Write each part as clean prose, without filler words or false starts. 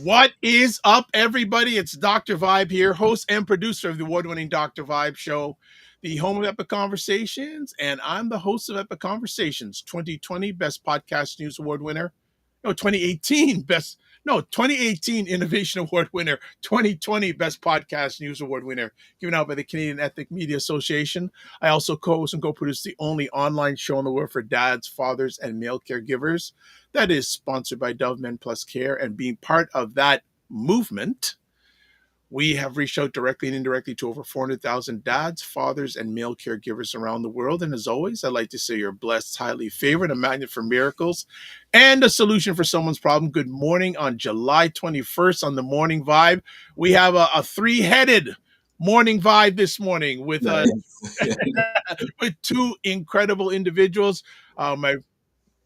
What is up, everybody? It's Dr. Vibe here, host and producer of the award-winning Dr. Vibe Show, the home of Epic Conversations, and I'm the host of Epic Conversations, 2020 Best Podcast News Award winner. No, 2018 Innovation Award winner, 2020 Best Podcast News Award winner, given out by the Canadian Ethnic Media Association. I also co-host and co-produce the only online show in the world for dads, fathers, and male caregivers. That is sponsored by Dove Men Plus Care, and being part of that movement, we have reached out directly and indirectly to over 400,000 dads, fathers, and male caregivers around the world. And as always, I'd like to say you're blessed, highly favored, a magnet for miracles, and a solution for someone's problem. Good morning on July 21st on the Morning Vibe. We have a three-headed Morning Vibe this morning with with two incredible individuals. My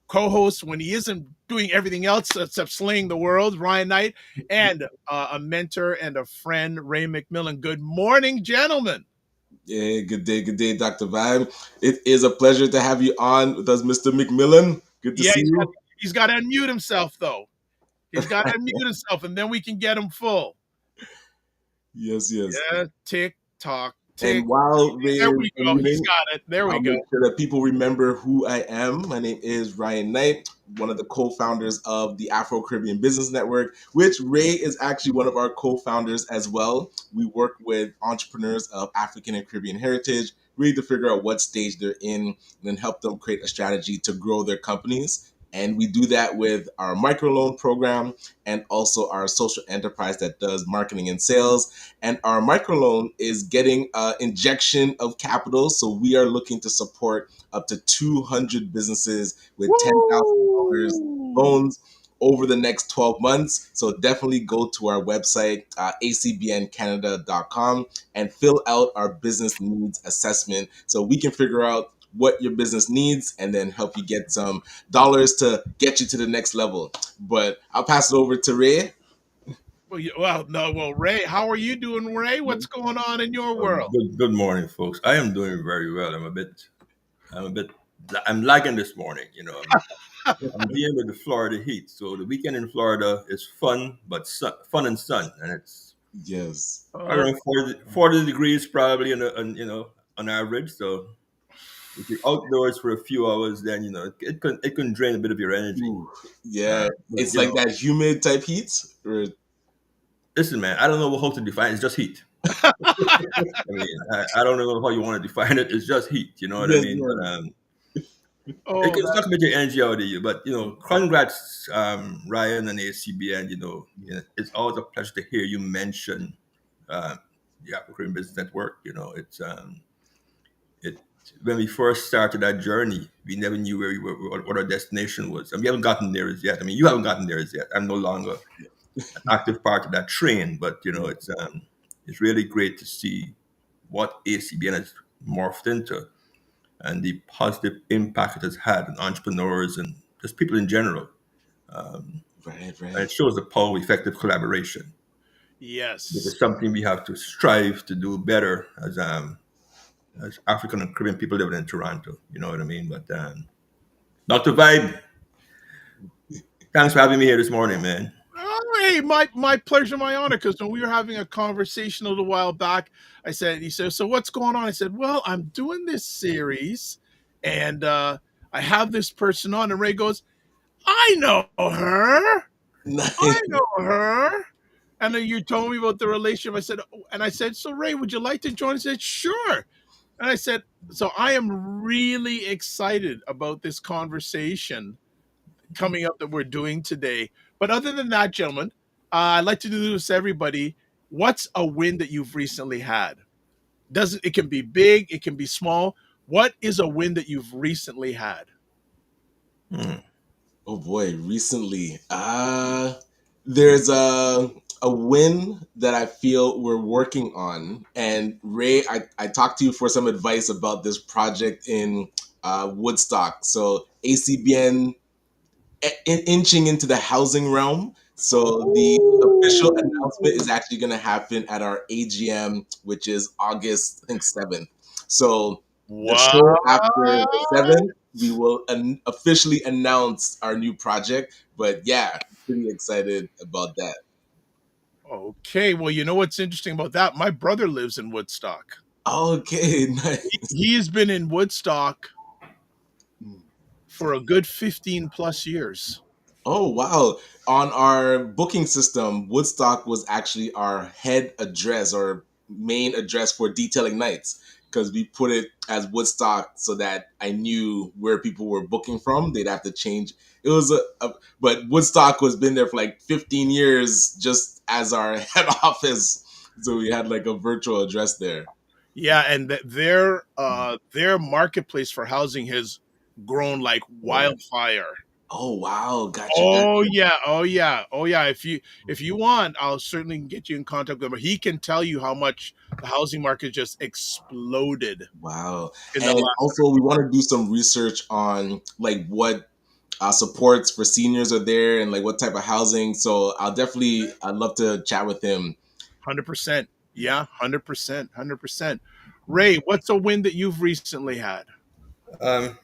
co-host, when he isn't doing everything else except slaying the world, Ryan Knight, and a mentor and a friend, Ray McMillan. Good morning, gentlemen. Yeah, good day, Dr. Vibe. It is a pleasure to have you on with us, Mr. McMillan. Good to see you. He's got to unmute himself, though. He's got to unmute himself, and then we can get him full. Yes. Yeah, tick-tock. And while there we go. He's got it. There we go. Make sure that people remember who I am. My name is Ryan Knight, one of the co-founders of the Afro Caribbean Business Network, which Ray is actually one of our co-founders as well. We work with entrepreneurs of African and Caribbean heritage, really to figure out what stage they're in, and then help them create a strategy to grow their companies. And we do that with our microloan program and also our social enterprise that does marketing and sales. And our microloan is getting an injection of capital. So we are looking to support up to 200 businesses with $10,000 loans over the next 12 months. So definitely go to our website, acbncanada.com, and fill out our business needs assessment so we can figure out what your business needs and then help you get some dollars to get you to the next level. But I'll pass it over to Ray. Well, Ray, how are you doing, Ray? What's going on in your world? Good morning, folks. I am doing very well. I'm lagging this morning. I'm dealing with the Florida heat. So the weekend in Florida is fun, but fun and sun, and it's around 40 degrees probably, on average. So if you're outdoors for a few hours, then it can drain a bit of your energy. Ooh, yeah, it's like that humid type heat. Listen, man, I don't know how to define it. It's just heat. I don't know how you want to define it. It's just heat. You know what I mean? But, it's not going to make your energy out of you. But congrats, Ryan and ACBN. It's always a pleasure to hear you mention the Afro Caribbean Business Network. When we first started that journey, we never knew where we were, what our destination was, and we haven't gotten there as yet. I mean, you haven't gotten there as yet. I'm no longer an active part of that train, but it's really great to see what ACBN has morphed into and the positive impact it has had on entrepreneurs and just people in general. Right. And it shows the power of effective collaboration. Yes, it's something we have to strive to do better as African and Caribbean people living in Toronto. You know what I mean? But Dr. Vibe, thanks for having me here this morning, man. Hey, my pleasure, my honor. Because when we were having a conversation a little while back, he said, so what's going on? I said, well, I'm doing this series, and I have this person on. And Ray goes, I know her. Nice. I know her. And then you told me about the relationship. I said, so Ray, would you like to join? He said, sure. And I said, so I am really excited about this conversation coming up that we're doing today. But other than that, gentlemen, I'd like to do this to everybody. What's a win that you've recently had? It can be big, it can be small. What is a win that you've recently had? Oh boy, recently. There's a win that I feel we're working on. And Ray, I talked to you for some advice about this project in Woodstock. So ACBN inching into the housing realm. So the official announcement is actually going to happen at our AGM, which is August, I think, 7th. So the show after the 7th, we will officially announce our new project. But yeah, pretty excited about that. Okay. Well, you know what's interesting about that? My brother lives in Woodstock. Okay, He, nice. he's been in Woodstock for a good 15 plus years. Oh wow. On our booking system, Woodstock was actually our head address or main address for detailing nights because we put it as Woodstock so that I knew where people were booking from. They'd have to change. It was but Woodstock was been there for like 15 years just as our head office. So we had like a virtual address there. Yeah, and their marketplace for housing has grown like Oh, wildfire. oh wow. Gotcha, Oh gotcha. yeah, oh yeah, oh yeah. If you want, I'll certainly get you in contact with him. He can tell you how much the housing market just exploded Wow. in the And last. also, we want to do some research on like what supports for seniors are there and like what type of housing. So I'd love to chat with him. 100%. Yeah, 100%, 100%. Ray, what's a win that you've recently had? Um,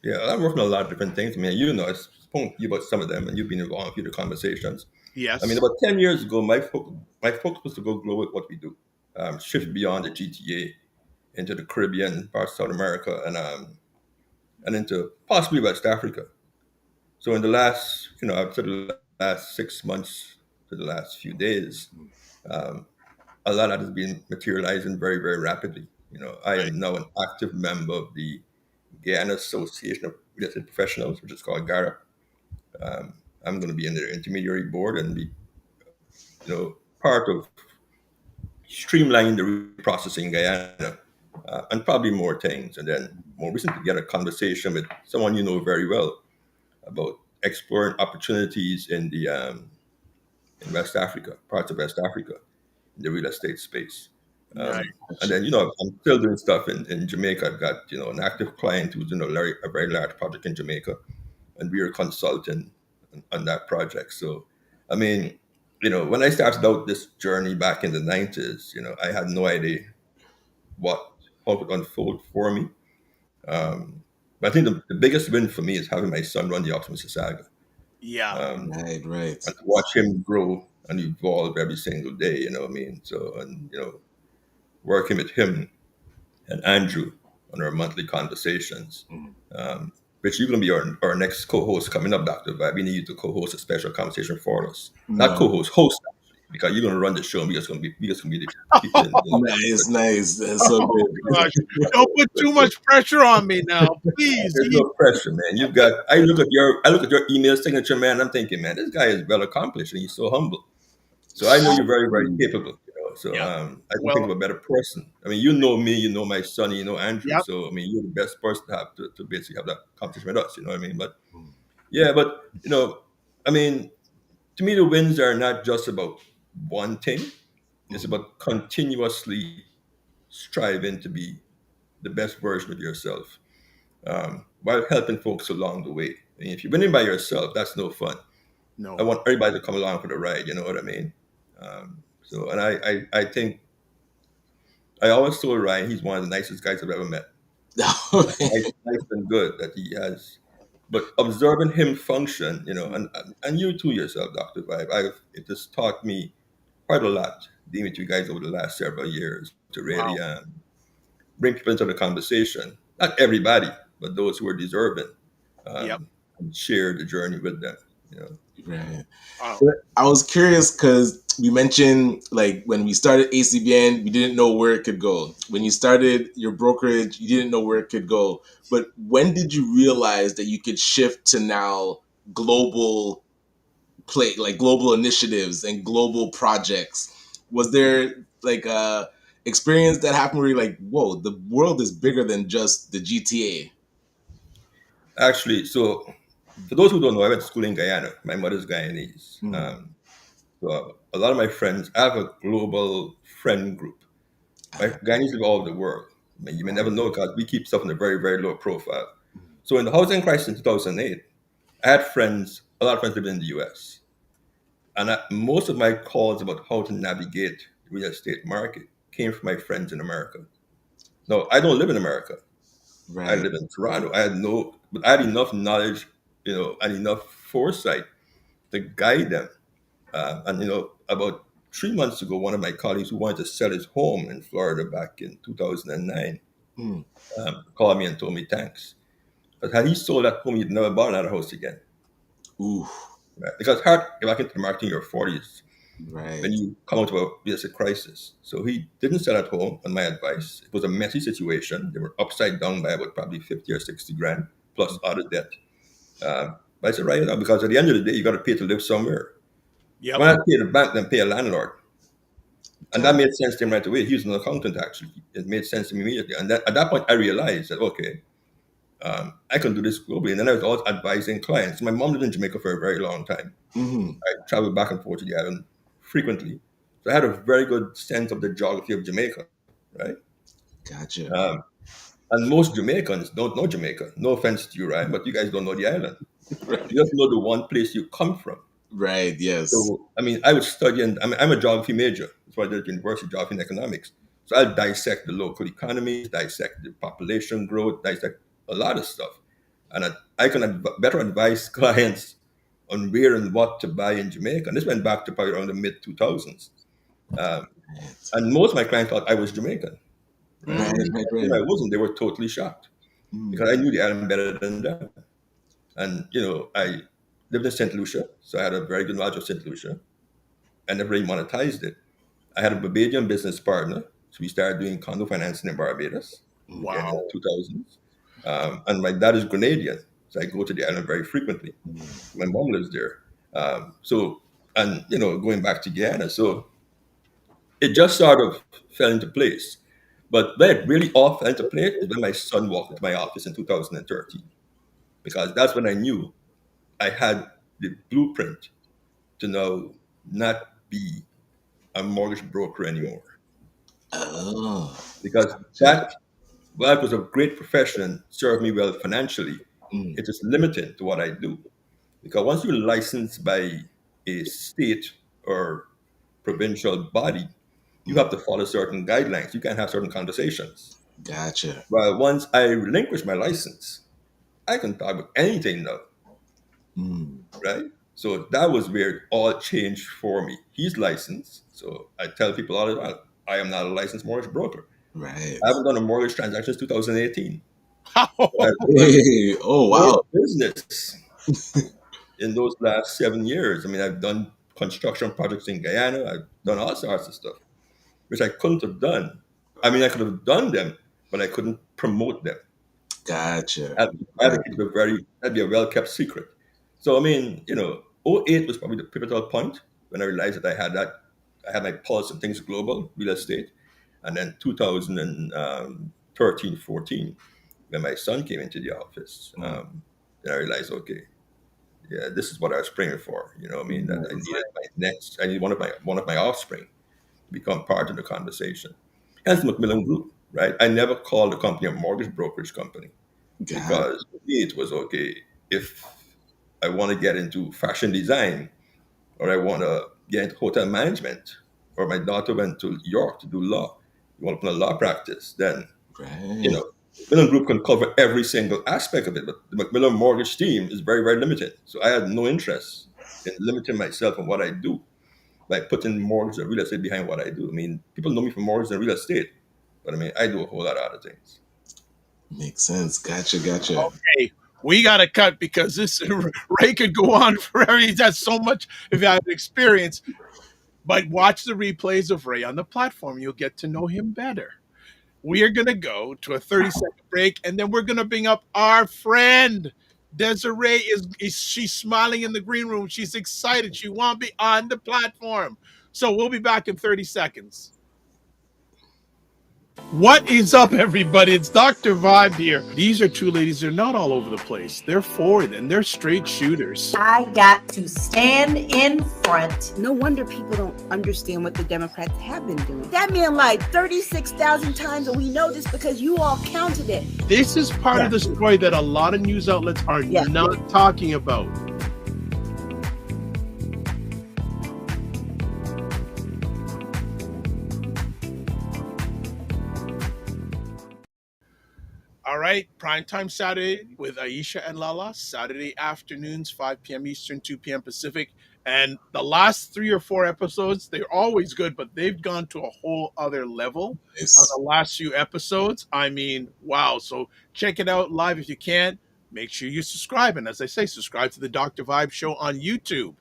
yeah, I'm working on a lot of different things. I mean, you know, I spoke to you about some of them, and you've been involved in a few of the conversations. I mean, Yes. about 10 years ago, my focus was to go global with what we do, shift beyond the GTA into the Caribbean, parts of South America, and into possibly West Africa. So in the last, up to the last 6 months to the last few days, um, a lot of that has been materializing very, very rapidly. I Right. am now an active member of the Guyana Association of Real Estate Professionals, which is called GARA. I'm going to be in their intermediary board and be, part of streamlining the processing in Guyana, and probably more things. And then more recently, get a conversation with someone you know very well about exploring opportunities in West Africa, parts of West Africa, in the real estate space. Um, and Nice. then, I'm still doing stuff in Jamaica. I've got, an active client who's doing a very large project in Jamaica, and we are consulting on that project. So, I mean, when I started out this journey back in the 90s, I had no idea what how it would unfold for me. Um, but I think the biggest win for me is having my son run the Optimus Saga, Yeah. Right, right. and to watch him grow and evolve every single day. You know what I mean? So, and working with him and Andrew on our monthly conversations. Mhm. Um, Rich, you're going to be our next co-host coming up, Dr. Vibe. We need you to co-host a special conversation for us. Not No, co-host, host, actually, because you're going to run the show and we just going to be the people in nice, nice. That's so Oh good. gosh. Don't put too much pressure on me now, please. There's no pressure, man. I look at your email signature, man. I'm thinking, man, this guy is well accomplished and he's so humble. So I know you're very, very capable. So Yep. I can think Well, of a better person. I mean, you know me, you know my son, you know Andrew. yep. So I mean, you're the best person to have to basically have that competition with us. You know what I mean? But yeah, but I mean, to me, the wins are not just about one thing. It's Mhm. about continuously striving to be the best version of yourself, while helping folks along the way. I mean, if you're winning by yourself, that's no fun. I No. want everybody to come along for the ride. You know what I mean? So, and I think I always told Ryan he's one of the nicest guys I've ever met. Nice and good that he has. But observing him function, and you too yourself, Dr. Vibe, it has taught me quite a lot dealing with you guys over the last several years to really Wow. bring people into the conversation. Not everybody, but those who are deserving, Yep. and share the journey with them. You know, Right. Wow. But I was curious because we mentioned like when we started ACBN, we didn't know where it could go. When you started your brokerage, you didn't know where it could go. But when did you realize that you could shift to now global like global initiatives and global projects? Was there like a experience that happened where you're like, whoa, the world is bigger than just the GTA? actually, so for those who don't know, I went to school in Guyana. My mother's Guyanese. Mm. So a lot of my friends, I have a global friend group. My Ah, Guyanese live all over the world. I mean, you may never right. know because we keep stuff in a very, very low profile. So in the housing crisis in 2008, I had friends, a lot of friends living in the US. And most of my calls about how to navigate the real estate market came from my friends in America. No, I don't live in America. I Right. live in Toronto. But I had enough knowledge, and enough foresight to guide them. And about 3 months ago, one of my colleagues who wanted to sell his home in Florida back in 2009 Mm. called me and told me thanks. But had he sold that home, he'd never bought another house again. Ooh. Right? Because it's hard to get back into the market in your 40s when Right. you come out of a basic crisis. So he didn't sell at home on my advice. It was a messy situation. They were upside down by about probably 50 or 60 grand plus other debt. But I said, write it out because at the end of the day, you got to pay to live somewhere. Yep. Why not pay the bank than pay a landlord? And that God. made sense to him right away. He was an accountant, actually. It made sense to me immediately. And at that point, I realized that, okay, I can do this globally. And then I was always advising clients. My mom lived in Jamaica for a very long time. Mm-hmm. I traveled back and forth to the island frequently. So I had a very good sense of the geography of Jamaica, right? Gotcha. Um, and most Jamaicans don't know Jamaica. No offense to you, Ryan, but you guys don't know the island. Right. You just know the one place you come from. Right. Yes. So, I mean, I was studying, I'm a geography major. That's why I did at university, geography and economics. So I'll dissect the local economies, dissect the population growth, dissect a lot of stuff. And I can better advise clients on where and what to buy in Jamaica. And this went back to probably around the mid 2000s. Um, Right. and most of my clients thought I was Jamaican. Right? Right. Mm. Right. When Right. I wasn't, they were totally shocked Mm. because I knew the island better than them. And, I lived in St. Lucia, so I had a very good knowledge of St. Lucia. I never really monetized it. I had a Barbadian business partner, so we started doing condo financing in Barbados again in Wow. the 2000s. And my dad is Grenadian, so I go to the island very frequently. Mm. My mom lives there. Going back to Guyana. So it just sort of fell into place. But when it really all fell into place is when my son walked into my office in 2013, because that's when I knew I had the blueprint to now not be a mortgage broker anymore. Oh. Because Gotcha. that, while it was a great profession, served me well financially, Mm. it is limited to what I do. Because once you're licensed by a state or provincial body, you Mm. have to follow certain guidelines. You can't have certain conversations. Gotcha. Well, once I relinquish my license, I can talk about anything now, Mm. right? So that was where it all changed for me. He's licensed, so I tell people all the time, I am not a licensed mortgage broker. Right. I haven't done a mortgage transaction since 2018. I've done Hey. Oh more wow. business in those last 7 years. I mean, I've done construction projects in Guyana. I've done all sorts of stuff, which I couldn't have done. I mean, I could have done them, but I couldn't promote them. Gotcha. I had to keep it that'd be a well kept secret. So, I mean, '08 was probably the pivotal point when I realized that I had my pulse on things global, real estate. And then 2013, 14, when my son came into the office, Mm. then I realized, okay, yeah, this is what I was praying for. I mean, that Right. I need one of my offspring to become part of the conversation. Hence Macmillan Group, right? I never called the company a mortgage brokerage company God. because for me it was okay if I want to get into fashion design or I want to get into hotel management or my daughter went to York to do law. You want to open a law practice, then you Right. know, Macmillan Group can cover every single aspect of it, but the Macmillan mortgage team is very, very limited. So I had no interest in limiting myself in what I do by putting mortgage and real estate behind what I do. I mean, people know me for mortgage and real estate, but I mean, I do a whole lot of other things. Makes sense. Gotcha. Gotcha. Okay, we got to cut because this Ray could go on forever. He's had so much experience. But watch the replays of Ray on the platform. You'll get to know him better. We are going to go to a 30-second break, and then we're going to bring up our friend. Desiree she's smiling in the green room. She's excited. She won't be on the platform. So we'll be back in 30 seconds. What is up, everybody? It's Dr. Vibe here. These are two ladies. They're not all over the place. They're forward and they're straight shooters. I got to stand in front. No wonder people don't understand what the Democrats have been doing. That man lied 36,000 times, and we know this because you all counted it. This is part of the story that a lot of news outlets are not talking about. All right, primetime Saturday with Aisha and Lala, Saturday afternoons, 5 p.m. Eastern, 2 p.m. Pacific. And the last 3 or 4 episodes, they're always good, but they've gone to a whole other level on It's the last few episodes. I mean, wow. So check it out live if you can. Make sure you subscribe. And as I say, subscribe to the Dr. Vibe Show on YouTube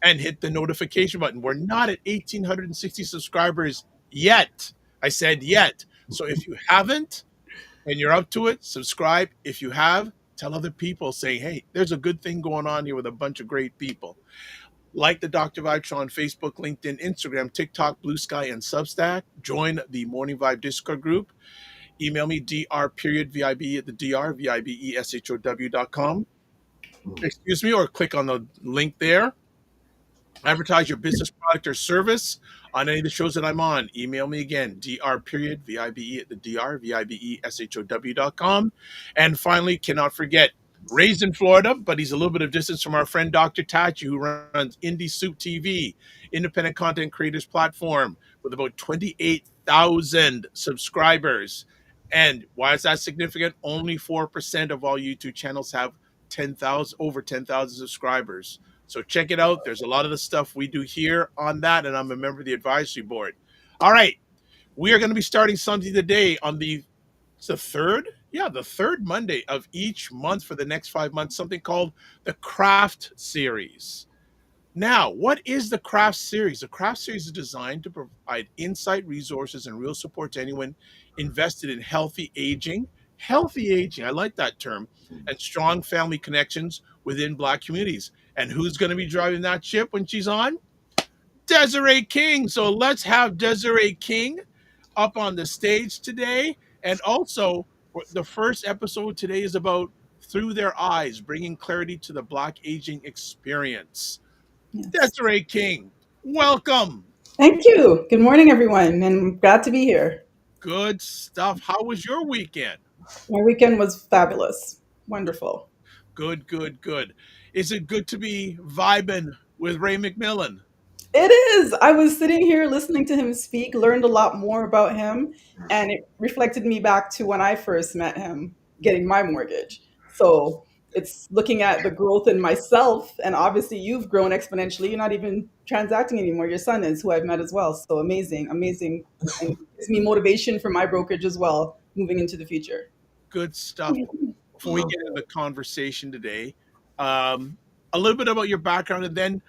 and hit the notification button. We're not at 1,860 subscribers yet. I said yet. So if you haven't and you're up to it, subscribe. If you have, tell other people, say, hey, there's a good thing going on here with a bunch of great people. Like the Dr. Vibe Show on Facebook, LinkedIn, Instagram, TikTok, Blue Sky, and Substack. Join the Morning Vibe Discord group. Email me, dr.vibe at the dr.vibeshow.com. Excuse me, or click on the link there. Advertise your business product or service on any of the shows that I'm on. Email me again, dr.vibe at the dr.vibeshow.com. And finally, cannot forget, raised in Florida, but he's a little bit of distance from our friend Dr. Tachi, who runs Indie Soup TV, independent content creators platform with about 28,000 subscribers. And why is that significant? Only 4% of all YouTube channels have 10,000 over 10,000 subscribers. So check it out. There's a lot of the stuff we do here on that, and I'm a member of the advisory board. All right, we are going to be starting something today on the third, yeah, the third Monday of each month for the next 5 months. Something called the C.R.A.F.T series. Now, what is the C.R.A.F.T series? The C.R.A.F.T series is designed to provide insight, resources, and real support to anyone invested in healthy aging. Healthy aging, I like that term, and strong family connections within Black communities. And who's going to be driving that ship when she's on? Desiree King. So let's have Desiree King up on the stage today. And also, the first episode today is about Through Their Eyes, bringing clarity to the Black aging experience. Yes. Desiree King, welcome. Thank you. Good morning, everyone, and glad to be here. Good stuff. How was your weekend? My weekend was fabulous. Wonderful. Good, good, good. Is it good to be vibing with Ray McMillan? It is. I was sitting here listening to him speak, learned a lot more about him, and it reflected me back to when I first met him getting my mortgage. So it's looking at the growth in myself, and obviously you've grown exponentially. You're not even transacting anymore. Your son is, who I've met as well. So amazing, amazing, and gives me motivation for my brokerage as well moving into the future. Good stuff. Before we get into the conversation today, a little bit about your background and then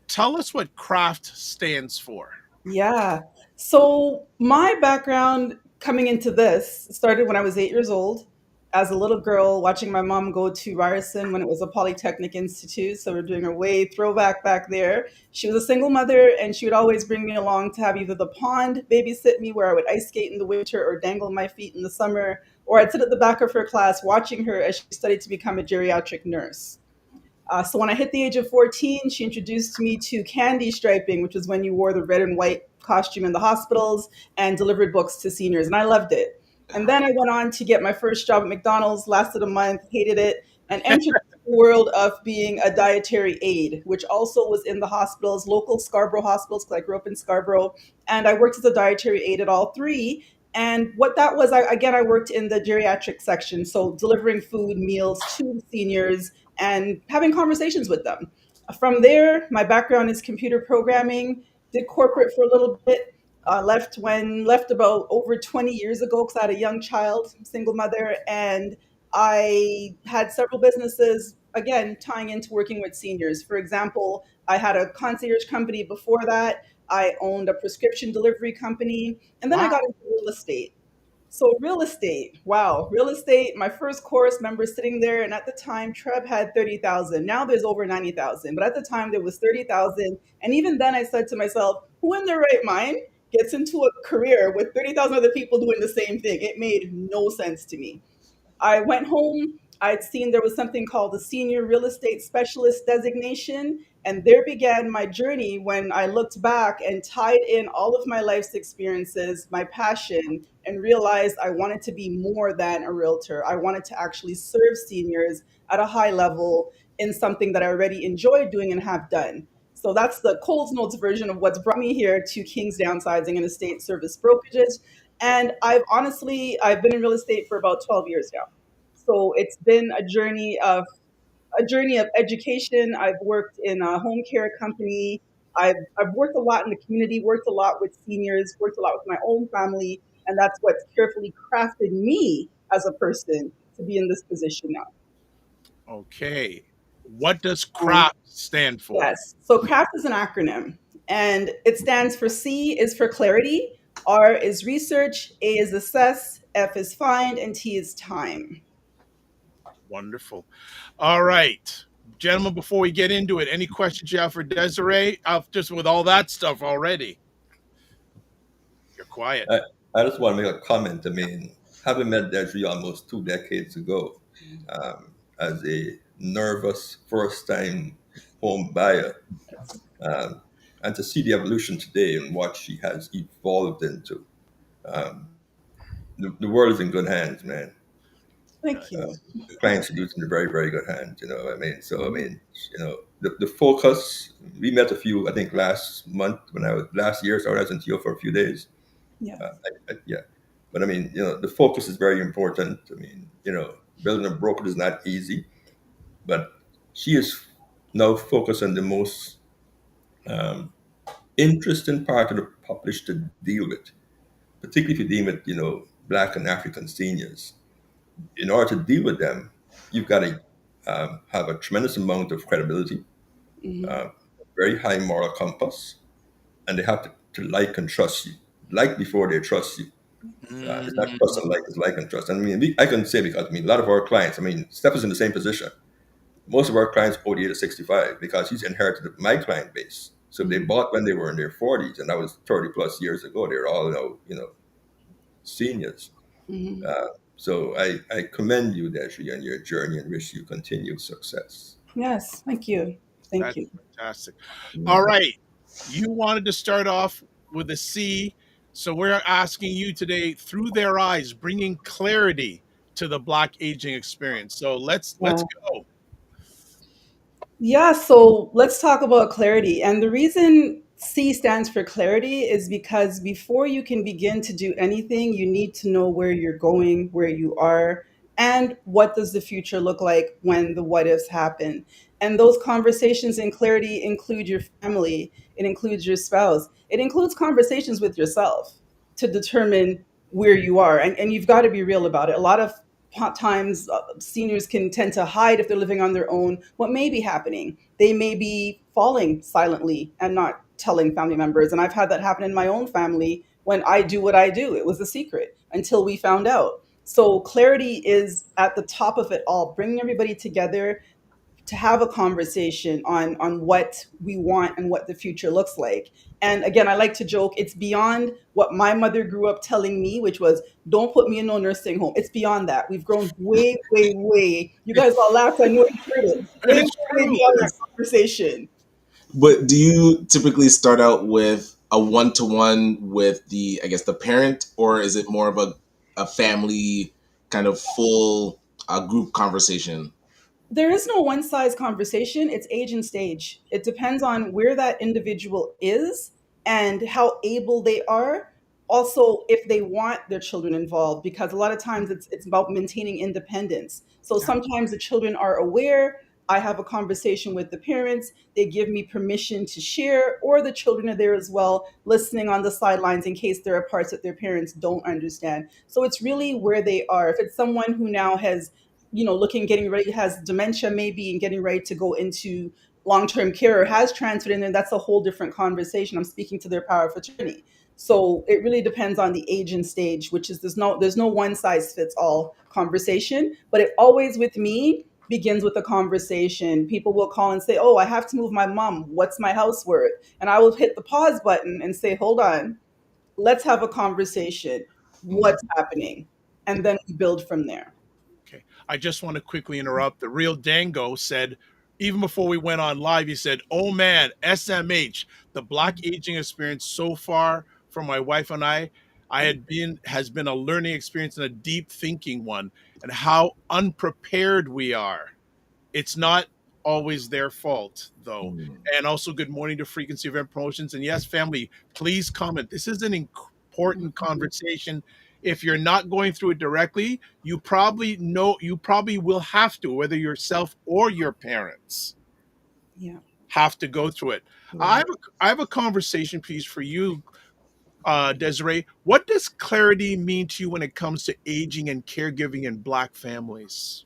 tell us what C.R.A.F.T stands for. Yeah. So my background coming into this started when I was 8 years old. As a little girl, watching my mom go to Ryerson when it was a Polytechnic Institute. So we're doing her way throwback back there. She was a single mother, and she would always bring me along to have either the pond babysit me, where I would ice skate in the winter or dangle my feet in the summer, or I'd sit at the back of her class watching her as she studied to become a geriatric nurse. So when I hit the age of 14, she introduced me to candy striping, which was when you wore the red and white costume in the hospitals and delivered books to seniors. And I loved it. And then I went on to get my first job at McDonald's, lasted a month, hated it, and entered the world of being a dietary aide, which also was in the hospitals, local Scarborough hospitals, because I grew up in Scarborough. And I worked as a dietary aide at all three. And what that was, I worked in the geriatric section, so delivering food, meals to seniors and having conversations with them. From there, my background is computer programming, did corporate for a little bit, left about over 20 years ago because I had a young child, single mother, and I had several businesses, again, tying into working with seniors. For example, I had a concierge company before that. I owned a prescription delivery company, and then I got into real estate. So real estate, wow, real estate. My first course, member sitting there, and at the time, Treb had 30,000. Now there's over 90,000, but at the time there was 30,000. And even then, I said to myself, who in their right mind gets into a career with 30,000 other people doing the same thing? It made no sense to me. I went home. I'd seen there was something called the Senior Real Estate Specialist designation. And there began my journey when I looked back and tied in all of my life's experiences, my passion, and realized I wanted to be more than a realtor. I wanted to actually serve seniors at a high level in something that I already enjoyed doing and have done. So that's the Coles Notes version of what's brought me here to King's Downsizing and Estate Service Brokerages. And I've been in real estate for about 12 years now. So it's been a journey of a journey of education. I've worked in a home care company. I've worked a lot in the community, worked a lot with seniors, worked a lot with my own family, and that's what's carefully crafted me as a person to be in this position now. Okay. What does Um, CRAFT stand for? yes. So CRAFT is an acronym, and it stands for C is for clarity, R is research, A is assess, F is find, and T is time. Wonderful. All right. Gentlemen, before we get into it, any questions you have for Desiree? Just with all that stuff already. You're quiet. I, I just want to make a comment. I mean, having met Desiree almost 2 decades ago, as a nervous first-time home buyer, um, and to see the evolution today and what she has evolved into, um, the world is in good hands, man. Thank you. The clients are using in very, very good hands. I mean, so I mean, the focus. We met a few, I think, last month when I was last year. So I was in TO for a few days. Yeah. Yeah, but I mean, the focus is very important. I mean, building a brokerage is not easy, but she is now focused on the most um, interesting part of the population to deal with, particularly if you deal with, Black and African seniors. In order to deal with them, you've got to have a tremendous amount of credibility, Hmm. uh, very high moral compass, and they have to like and trust you, like before they trust you. It's not trust and Mm, like, it's like and trust. And I mean, I can say because I mean, a lot of our clients, I mean, Steph is in the same position. Most of our clients 48 to 65 because he's inherited my client base. So they Hmm. bought when they were in their 40s, and that was 30 plus years ago. They're all seniors. Hmm. Uh, so I commend you, Desiree, on your journey and wish you continued success. Yes. Thank you. Thank that's you. fantastic. All Mhm. right. You wanted to start off with a C. So we're asking you today through their eyes, bringing clarity to the Black aging experience. So let's Yeah. go. Yeah, so let's talk about clarity. And the reason C stands for clarity is because before you can begin to do anything, you need to know where you're going, where you are, and what does the future look like when the what ifs happen. And those conversations in clarity include your family, it includes your spouse, it includes conversations with yourself to determine where you are. And you've got to be real about it. A lot of times seniors can tend to hide if they're living on their own what may be happening. They may be falling silently and not telling family members. And I've had that happen in my own family when I do what I do. It was a secret until we found out. So clarity is at the top of it all, bringing everybody together to have a conversation on what we want and what the future looks like. And again, I like to joke, it's beyond what my mother grew up telling me, which was don't put me in no nursing home. It's beyond that. We've grown way, way, way. You guys all laughed. I know you heard it. Way, It's way, way true. beyond that conversation. But do you typically start out with a one-to-one with the, I guess, the parent, or is it more of a family kind of full group conversation? There is no one size conversation. It's age and stage. It depends on where that individual is and how able they are. Also, if they want their children involved, because a lot of times it's about maintaining independence. So Yeah. sometimes the children are aware. I have a conversation with the parents. They give me permission to share, or the children are there as well, listening on the sidelines in case there are parts that their parents don't understand. So it's really where they are. If it's someone who now has looking, getting ready, has dementia maybe, and getting ready to go into long-term care or has transferred in, and that's a whole different conversation. I'm speaking to their power of attorney. So it really depends on the age and stage, which is there's no one size fits all conversation, but it always with me begins with a conversation. People will call and say, "Oh, I have to move my mom. What's my house worth?" And I will hit the pause button and say, "Hold on. Let's have a conversation. Mm. What's happening?" And then we build from there. Okay. I just want to quickly interrupt. The real Dango said, even before we went on live, he said, "Oh man, SMH, the Black aging experience so far for my wife and I had been has been a learning experience and a deep thinking one, and how unprepared we are. It's not always their fault, though." Mm. And also, good morning to Frequency Event Promotions. And yes, family, please comment. This is an important conversation. if you're not going through it directly, you probably will have to, whether yourself or your parents Yeah. have to go through it. I have a conversation piece for you, Desiree. What does clarity mean to you when it comes to aging and caregiving in Black families?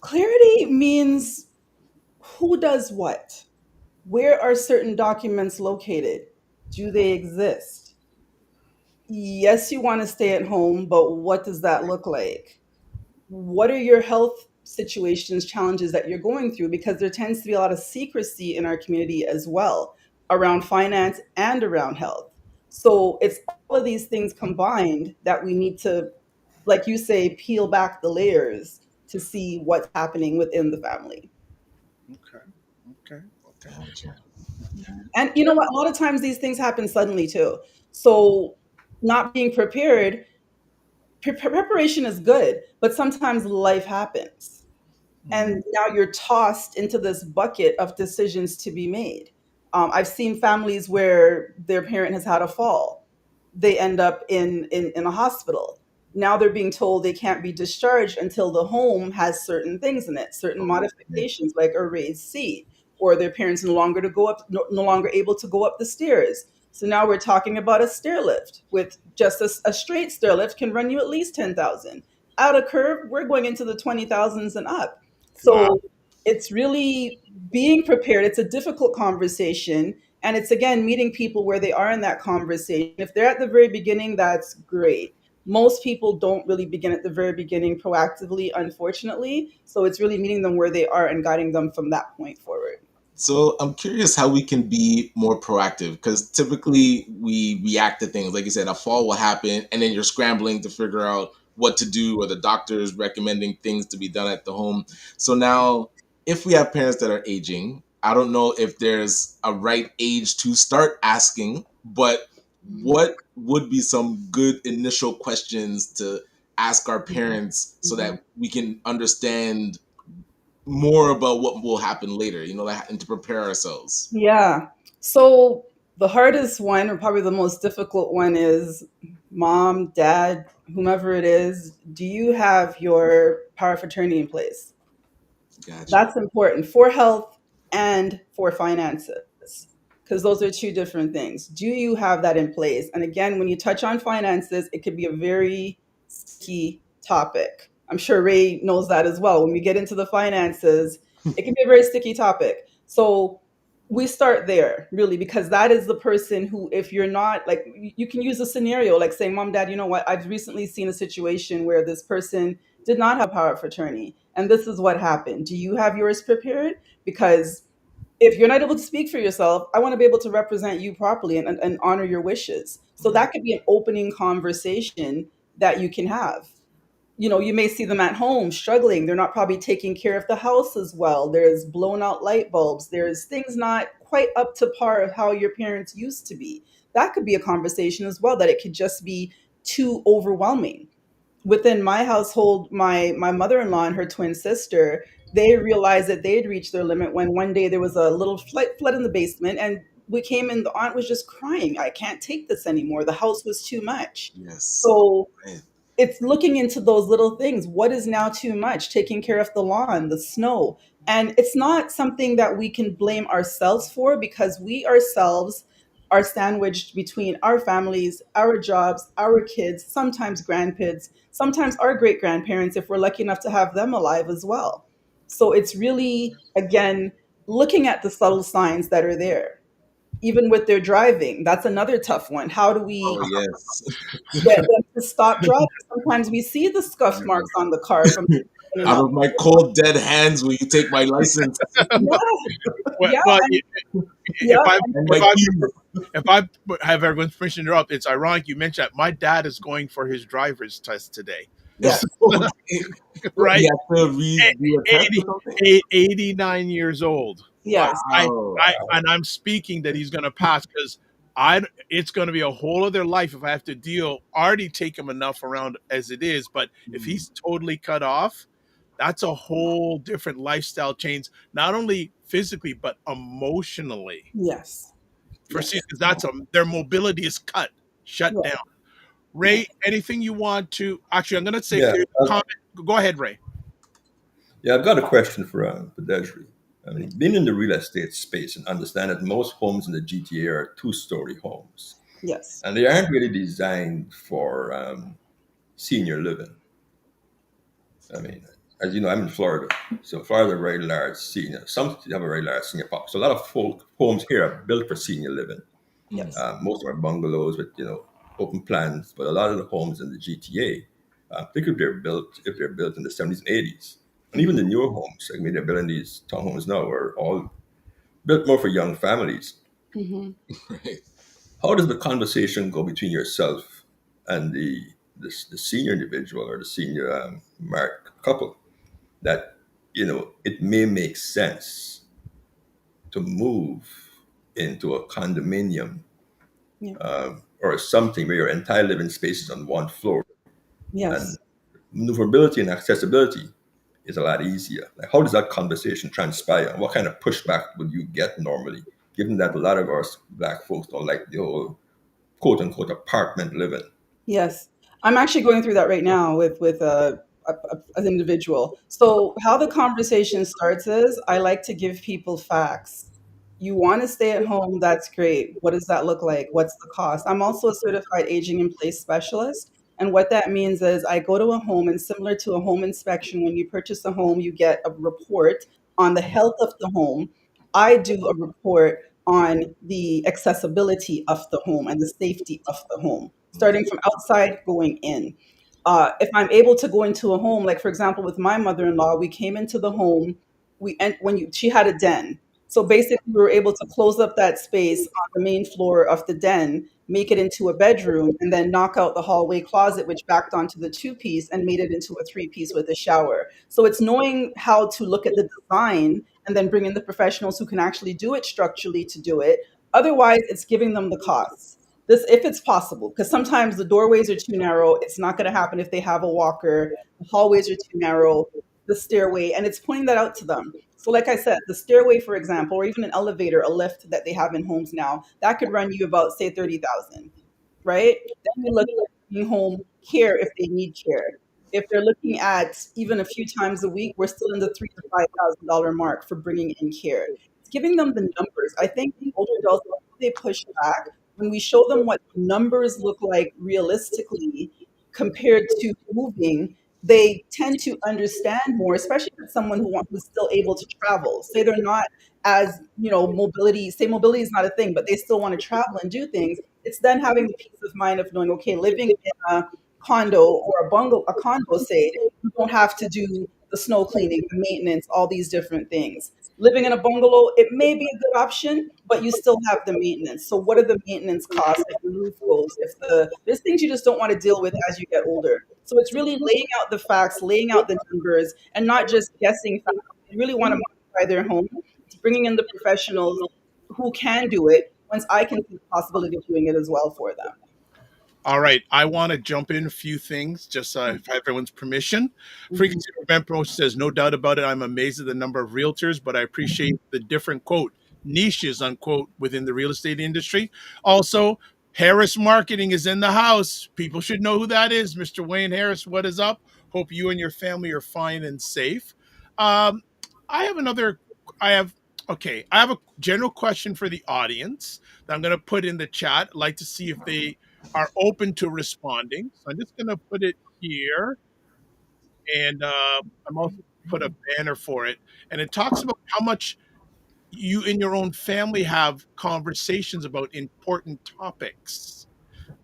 Clarity means who does what? Where are certain documents located? Do they exist? Yes, you want to stay at home, but what does that look like? What are your health situations, challenges that you're going through? Because there tends to be a lot of secrecy in our community as well around finance and around health. So it's all of these things combined that we need to, like you say, peel back the layers to see what's happening within the family. Okay. Okay. Okay. Gotcha. And you know what? A lot of times these things happen suddenly too. So not being prepared, preparation is good, but sometimes life happens. Mm, And now you're tossed into this bucket of decisions to be made. I've seen families where their parent has had a fall. They end up in a hospital. Now they're being told they can't be discharged until the home has certain things in it, certain Oh, man. modifications like a raised seat, or their parents no longer able to go up the stairs. So now we're talking about a stair lift with just a straight stair lift can run you at least 10,000. Out of curve, we're going into the 20,000s and up. wow. So it's really being prepared. It's a difficult conversation. And it's again meeting people where they are in that conversation. If they're at the very beginning, that's great. Most people don't really begin at the very beginning proactively, unfortunately. So it's really meeting them where they are and guiding them from that point forward. So I'm curious how we can be more proactive because typically we react to things. Like you said, a fall will happen and then you're scrambling to figure out what to do or the doctor is recommending things to be done at the home. So now if we have parents that are aging, I don't know if there's a right age to start asking, but what would be some good initial questions to ask our parents so that we can understand more about what will happen later, like, and to prepare ourselves. Yeah. So the hardest one, or probably the most difficult one, is mom, dad, whomever it is, do you have your power of attorney in place? Gotcha. That's important for health and for finances, because those are two different things. Do you have that in place? And again, when you touch on finances, it could be a very sticky topic. I'm sure Ray knows that as well. When we get into the finances, it can be a very sticky topic. So we start there really because that is the person who, if you're not like, you can use a scenario like saying, Mom, Dad, you know what? I've recently seen a situation where this person did not have power of attorney. And this is what happened. Do you have yours prepared? Because if you're not able to speak for yourself, I want to be able to represent you properly and honor your wishes. So that could be an opening conversation that you can have. You know, you may see them at home struggling. They're not probably taking care of the house as well. There's blown out light bulbs. There's things not quite up to par of how your parents used to be. That could be a conversation as well, that it could just be too overwhelming. Within my household, my mother-in-law and her twin sister, they realized that they had reached their limit when one day there was a little flood in the basement, and we came in, the aunt was just crying, I can't take this anymore, the house was too much. Yes. So Right. it's looking into those little things. What is now too much? Taking care of the lawn, the snow. And it's not something that we can blame ourselves for because we ourselves are sandwiched between our families, our jobs, our kids, sometimes grandkids, sometimes our great grandparents, if we're lucky enough to have them alive as well. So it's really, again, looking at the subtle signs that are there. Even with their driving, that's another tough one. How do Oh we yes. get them to stop driving? Sometimes we see the scuff marks on the car from in and Out out. of my cold dead hands will you take my license Yeah, Well, yeah, well, yeah, if I and if my I keys. if I have everyone's permission to interrupt, it's ironic you mentioned that my dad is going for his driver's test today. yes, Okay. What, Right? you have to redo a test or 80, something? 89 years old. yes, Wow. And I'm speaking that he's going to pass because I it's going to be a whole other life if I have to deal. Already take him enough around as it is, but if Hmm. he's totally cut off, that's a whole different lifestyle change, not only physically but emotionally. yes, For see, yes, because that's their mobility is shut yes, down. Ray, anything you want to? Actually, I'm going to say if Yeah, there's a comment. Go ahead, Ray. yeah. I've got a question for Desiree. I mean, being in the real estate space and understand that most homes in the GTA are two-story homes, Yes. and they aren't really designed for senior living. I mean, as you know, I'm in Florida, so Florida a very large senior. Some have a very large senior pop. So a lot of folk homes here are built for senior living. Yes. Most of them are bungalows with open plans, but a lot of the homes in the GTA, particularly if they're built in the 70s and 80s, and even the Hmm. newer homes, like maybe they're building these townhomes now, are all built more for young families. Hmm. Right. How does the conversation go between yourself and the senior individual or the senior married couple that it may make sense to move into a condominium Yeah. or something where your entire living space is on one floor and Yes. maneuverability and accessibility is a lot easier. Like, how does that conversation transpire? What kind of pushback would you get normally, given that a lot of us black folks don't like the whole quote unquote apartment living? Yes, I'm actually going through that right now with an individual. So how the conversation starts is I like to give people facts. You want to stay at home, that's great. What does that look like? What's the cost? I'm also a certified aging in place specialist. And what that means is I go to a home, and similar to a home inspection, when you purchase a home, you get a report on the health of the home. I do a report on the accessibility of the home and the safety of the home, starting from outside going in. If I'm able to go into a home, like for example, with my mother-in-law, we came into the home. She had a den, so basically we were able to close up that space on the main floor of the den, make it into a bedroom, and then knock out the hallway closet, which backed onto the two-piece and made it into a three-piece with a shower. So it's knowing how to look at the design and then bring in the professionals who can actually do it structurally to do it. Otherwise, it's giving them the costs. This, if it's possible, because sometimes the doorways are too narrow. It's not going to happen if they have a walker. The hallways are too narrow, the stairway, and it's pointing that out to them. So, like I said, the stairway, for example, or even an elevator, a lift that they have in homes now, that could run you about, say, 30,000, right? Then we look at bringing home care if they need care. If they're looking at even a few times a week, we're still in the $3,000 to $5,000 mark for bringing in care. It's giving them the numbers. I think the older adults, they push back when we show them what numbers look like realistically compared to moving. They tend to understand more, especially with someone who's still able to travel. Say they're not as, mobility, say mobility is not a thing, but they still want to travel and do things. It's then having the peace of mind of knowing, okay, living in a condo or a condo, say, you don't have to do the snow cleaning, the maintenance, all these different things. Living in a bungalow, it may be a good option, but you still have the maintenance. So what are the maintenance costs if the roof goes, there's things you just don't want to deal with as you get older. So it's really laying out the facts, laying out the numbers, and not just guessing facts. You really want to modify their home. It's bringing in the professionals who can do it once I can see the possibility of doing it as well for them. All right, I want to jump in a few things, just if I have everyone's permission. Mhm. Frequency of Event Promotion says, no doubt about it, I'm amazed at the number of realtors, but I appreciate the different, quote, niches, unquote, within the real estate industry. Also, Harris Marketing is in the house. People should know who that is. Mr. Wayne Harris, what is up? Hope you and your family are fine and safe. Um, I have another, I have, okay, I have a general question for the audience that I'm going to put in the chat. I'd like to see if they are open to responding. So I'm just going to put it here, and I'm also put a banner for it, and it talks about how much you in your own family have conversations about important topics.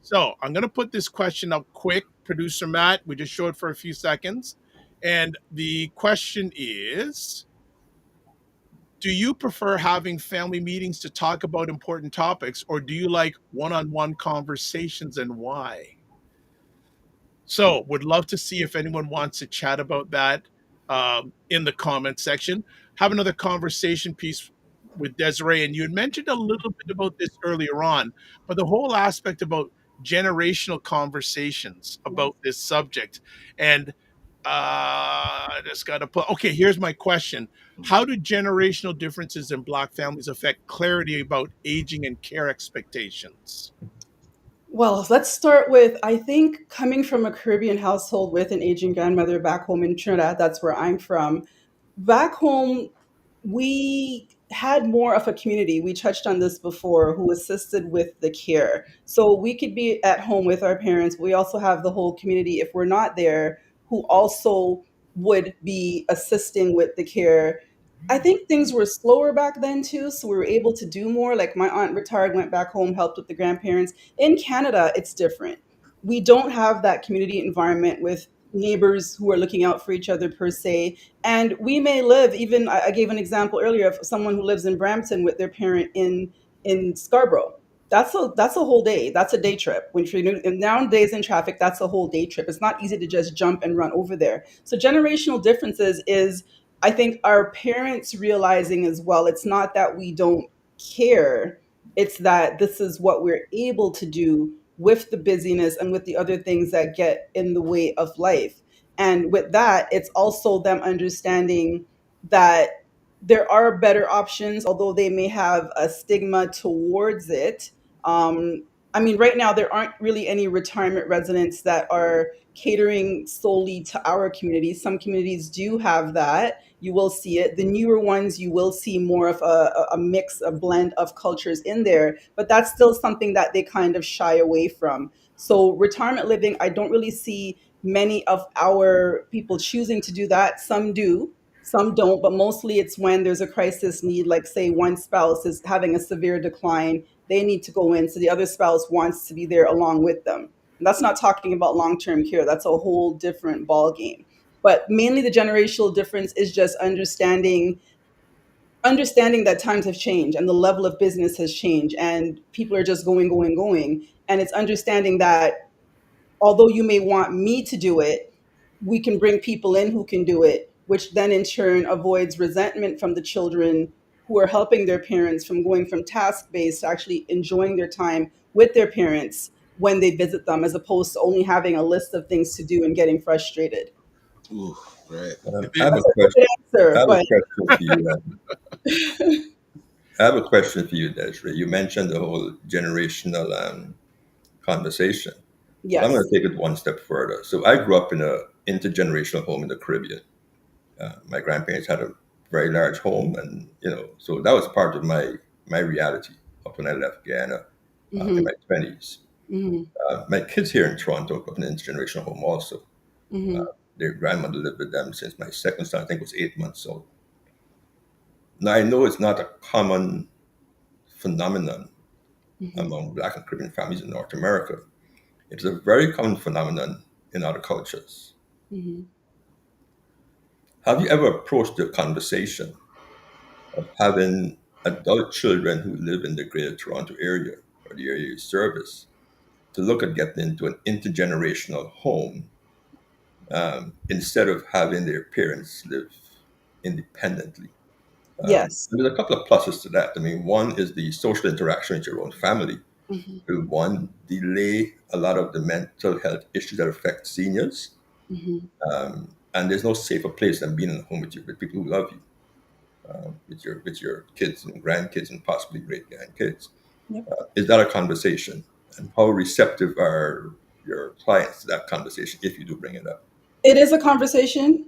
So I'm going to put this question up quick, producer Matt. We just showed for a few seconds, and the question is: do you prefer having family meetings to talk about important topics, or do you like one-on-one conversations, and why? So, would love to see if anyone wants to chat about that in the comment section. Have another conversation piece with Desiree, and you had mentioned a little bit about this earlier on, but the whole aspect about generational conversations Yes. about this subject. And I just got to put. Okay, here's my question: how do generational differences in Black families affect clarity about aging and care expectations? Well, let's start with, I think, coming from a Caribbean household with an aging grandmother back home in Trinidad, that's where I'm from. Back home, we had more of a community. We touched on this before, who assisted with the care. So we could be at home with our parents. But we also have the whole community, if we're not there, who also would be assisting with the care. I think things were slower back then too, so we were able to do more. Like my aunt retired, went back home, helped with the grandparents. In Canada, it's different. We don't have that community environment with neighbors who are looking out for each other per se. And we may live, even I gave an example earlier of someone who lives in Brampton with their parent in Scarborough. That's a whole day. That's a day trip. When you and nowadays in traffic, that's a whole day trip. It's not easy to just jump and run over there. So generational differences is, I think, our parents realizing as well. It's not that we don't care. It's that this is what we're able to do with the busyness and with the other things that get in the way of life. And with that, it's also them understanding that there are better options, although they may have a stigma towards it. I mean, right now, there aren't really any retirement residents that are catering solely to our community. Some communities do have that. You will see it. The newer ones, you will see more of a mix, a blend of cultures in there, but that's still something that they kind of shy away from. So, retirement living, I don't really see many of our people choosing to do that. Some do, some don't, but mostly it's when there's a crisis need, like say one spouse is having a severe decline, they need to go in. So the other spouse wants to be there along with them. And that's not talking about long-term care. That's a whole different ball game. But mainly the generational difference is just understanding that times have changed and the level of business has changed and people are just going, going, going. And it's understanding that although you may want me to do it, we can bring people in who can do it, which then in turn avoids resentment from the children who are helping their parents from going from task based to actually enjoying their time with their parents when they visit them, as opposed to only having a list of things to do and getting frustrated. Ooh, right. I have a That's a question. good I answer, have a but question for you. I have a question for you, Desiree. You mentioned the whole generational conversation, but I'm going yes. to take it one step further. So I grew up in a intergenerational home in the Caribbean. My grandparents had a very large home, and so that was part of my reality up when I left Guyana in Hmm. my 20s. Hmm. My kids here in Toronto grew up in an intergenerational home also. Hmm. Their grandmother lived with them since my second son, I think, was 8 months old. Now I know it's not a common phenomenon Hmm. among Black and Caribbean families in North America. It's a very common phenomenon in other cultures. Hmm. Have you ever approached the conversation of having adult children who live in the Greater Toronto area or the area you service to look at getting into an intergenerational home instead of having their parents live independently? Yes. And there's a couple of pluses to that. I mean, one is the social interaction with your own family Hmm. will, one, delay a lot of the mental health issues that affect seniors. Hmm. And there's no safer place than being in a home with people who love you, with your kids and grandkids and possibly great grandkids. Yep. Is that a conversation? And how receptive are your clients to that conversation if you do bring it up? It is a conversation.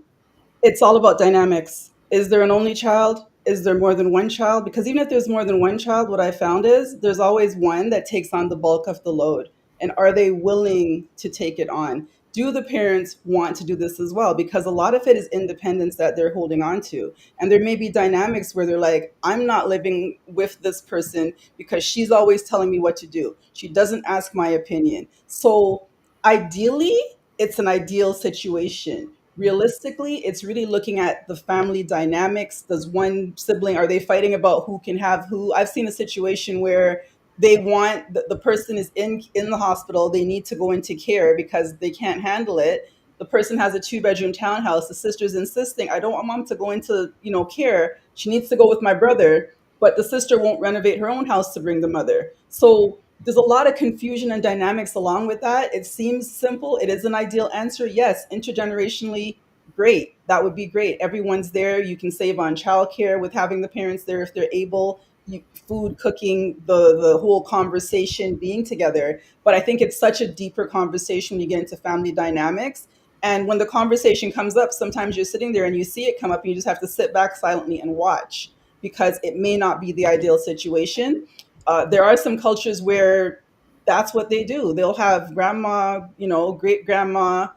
It's all about dynamics. Is there an only child? Is there more than one child? Because even if there's more than one child, what I found is there's always one that takes on the bulk of the load. And are they willing to take it on? Do the parents want to do this as well? Because a lot of it is independence that they're holding on to. And there may be dynamics where they're like, I'm not living with this person because she's always telling me what to do. She doesn't ask my opinion. So ideally, it's an ideal situation. Realistically, it's really looking at the family dynamics. Does one sibling, are they fighting about who can have who? I've seen a situation where they want the person is in the hospital, they need to go into care because they can't handle it. The person has a two-bedroom townhouse. The sister's insisting, I don't want mom to go into care. She needs to go with my brother, but the sister won't renovate her own house to bring the mother. So there's a lot of confusion and dynamics along with that. It seems simple. It is an ideal answer. Yes, intergenerationally, great. That would be great. Everyone's there. You can save on childcare with having the parents there if they're able. food, cooking, the whole conversation, being together. But I think it's such a deeper conversation when you get into family dynamics. And when the conversation comes up, sometimes you're sitting there and you see it come up, and you just have to sit back silently and watch, because it may not be the ideal situation. There are some cultures where that's what they do. They'll have grandma, great grandma,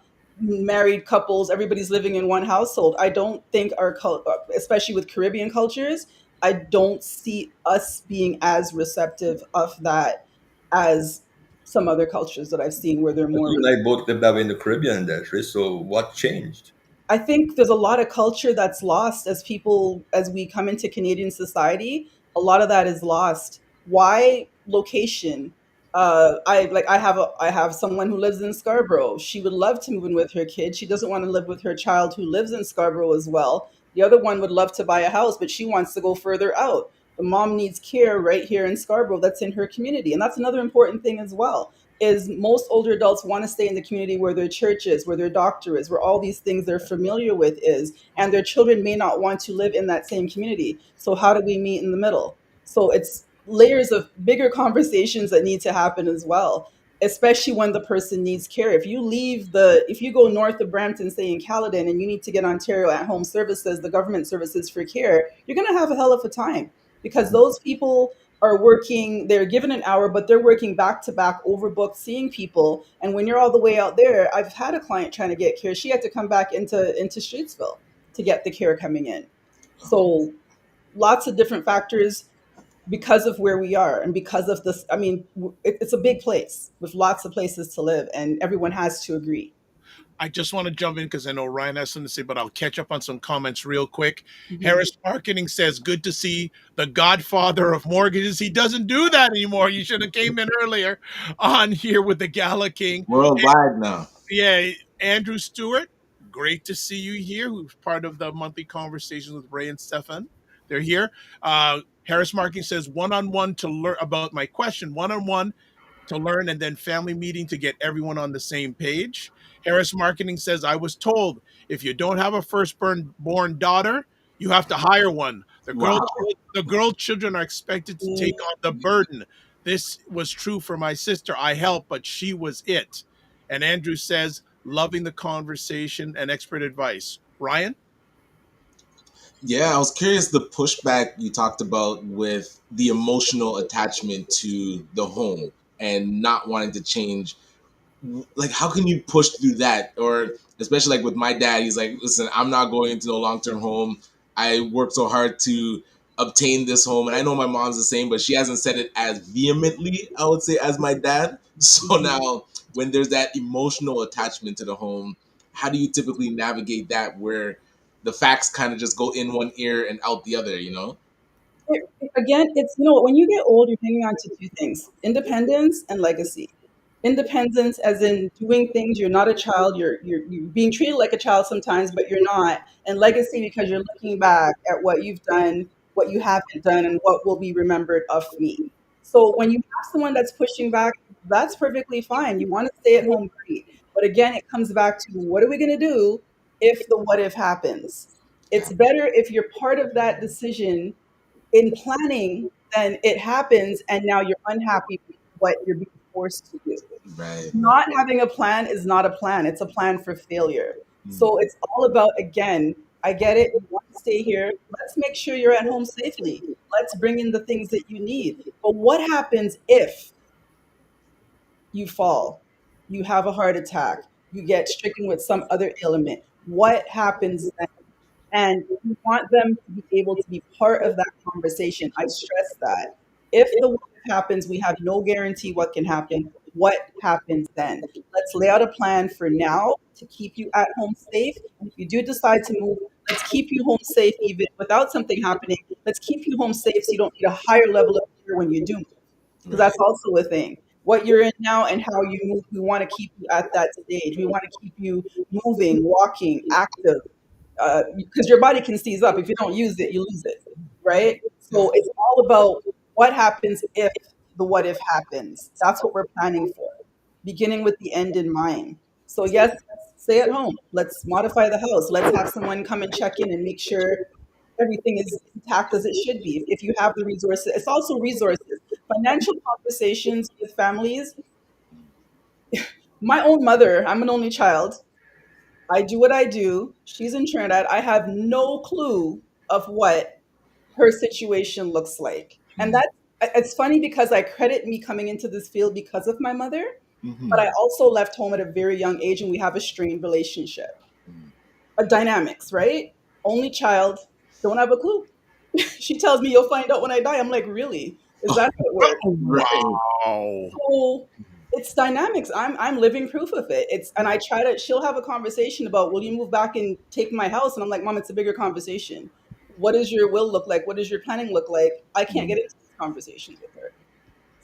married couples, everybody's living in one household. I don't think especially with Caribbean cultures, I don't see us being as receptive of that as some other cultures that I've seen where they're But more. you and I both lived that way in the Caribbean, Desiree. So what changed? I think there's a lot of culture that's lost as people, as we come into Canadian society. A lot of that is lost. Why? Location. I have someone who lives in Scarborough. She would love to move in with her kid. She doesn't want to live with her child who lives in Scarborough as well. The other one would love to buy a house, but she wants to go further out. The mom needs care right here in Scarborough that's in her community. And that's another important thing as well, is most older adults want to stay in the community where their church is, where their doctor is, where all these things they're familiar with is, and their children may not want to live in that same community. So how do we meet in the middle? So it's layers of bigger conversations that need to happen as well, especially when the person needs care. If you go north of Brampton, say in Caledon, and you need to get Ontario at home services, the government services for care, you're going to have a hell of a time, because those people are working, they're given an hour, but they're working back to back, overbooked, seeing people. And when you're all the way out there, I've had a client trying to get care. She had to come back into Streetsville to get the care coming in. So lots of different factors because of where we are and because of this. I mean, it's a big place with lots of places to live, and everyone has to agree. I just want to jump in because I know Ryan has something to say, but I'll catch up on some comments real quick. Mhm. Harris Marketing says, "Good to see the godfather of mortgages. He doesn't do that anymore. You should have came in earlier on here with the Gala King." Worldwide now. Yeah, Andrew Stewart, great to see you here, who's part of the monthly conversations with Ray and Stefan. They're here. Harris Marketing says, one-on-one to learn about my question, one-on-one to learn, and then family meeting to get everyone on the same page. Harris Marketing says, I was told if you don't have a firstborn born daughter, you have to hire one. Wow. The girl children are expected to take on the burden. This was true for my sister. I helped, but she was it. And Andrew says, loving the conversation and expert advice. Ryan? Yeah, I was curious the pushback you talked about with the emotional attachment to the home and not wanting to change. Like, how can you push through that? Or especially like with my dad, he's like, listen, I'm not going into no long-term home. I worked so hard to obtain this home. And I know my mom's the same, but she hasn't said it as vehemently, I would say, as my dad. So now when there's that emotional attachment to the home, how do you typically navigate that where the facts kind of just go in one ear and out the other, you know? Again, it's, when you get old, you're hanging on to two things: independence and legacy. Independence, as in doing things, you're not a child, you're being treated like a child sometimes, but you're not. And legacy, because you're looking back at what you've done, what you haven't done, and what will be remembered of me. So when you have someone that's pushing back, that's perfectly fine. You want to stay at home, great. But again, it comes back to, what are we going to do if the what if happens? It's better if you're part of that decision in planning, then it happens and now you're unhappy with what you're being forced to do. Right. Not having a plan is not a plan, it's a plan for failure. Mm. So it's all about, again, I get it, you want to stay here, let's make sure you're at home safely, let's bring in the things that you need. But what happens if you fall, you have a heart attack, you get stricken with some other ailment? What happens then? And we want them to be able to be part of that conversation. I stress that. If the what happens, we have no guarantee what can happen. What happens then? Let's lay out a plan for now to keep you at home safe. And if you do decide to move, let's keep you home safe even without something happening. Let's keep you home safe so you don't need a higher level of care when you do move, because Right. that's also a thing. What you're in now and how you move, we want to keep you at that stage. We want to keep you moving, walking, active, because your body can seize up. If you don't use it, you lose it, right? Yeah. So it's all about what happens if the what if happens. That's what we're planning for, beginning with the end in mind. So yes, stay at home. Let's modify the house. Let's have someone come and check in and make sure everything is tacked as it should be if you have the resources. It's also resources. Financial conversations with families. My own mother, I'm an only child. I do what I do. She's in Trinidad. I have no clue of what her situation looks like. And that's it's funny because I credit me coming into this field because of my mother, but I also left home at a very young age and we have a strained relationship. A dynamics, right? Only child, don't have a clue. She tells me you'll find out when I die. I'm like, really? Is that how it works? Right. Wow. So it's dynamics. I'm living proof of it. It's and I try to she'll have a conversation about will you move back and take my house? And I'm like, Mom, it's a bigger conversation. What does your will look like? What does your planning look like? I can't get into these conversations with her.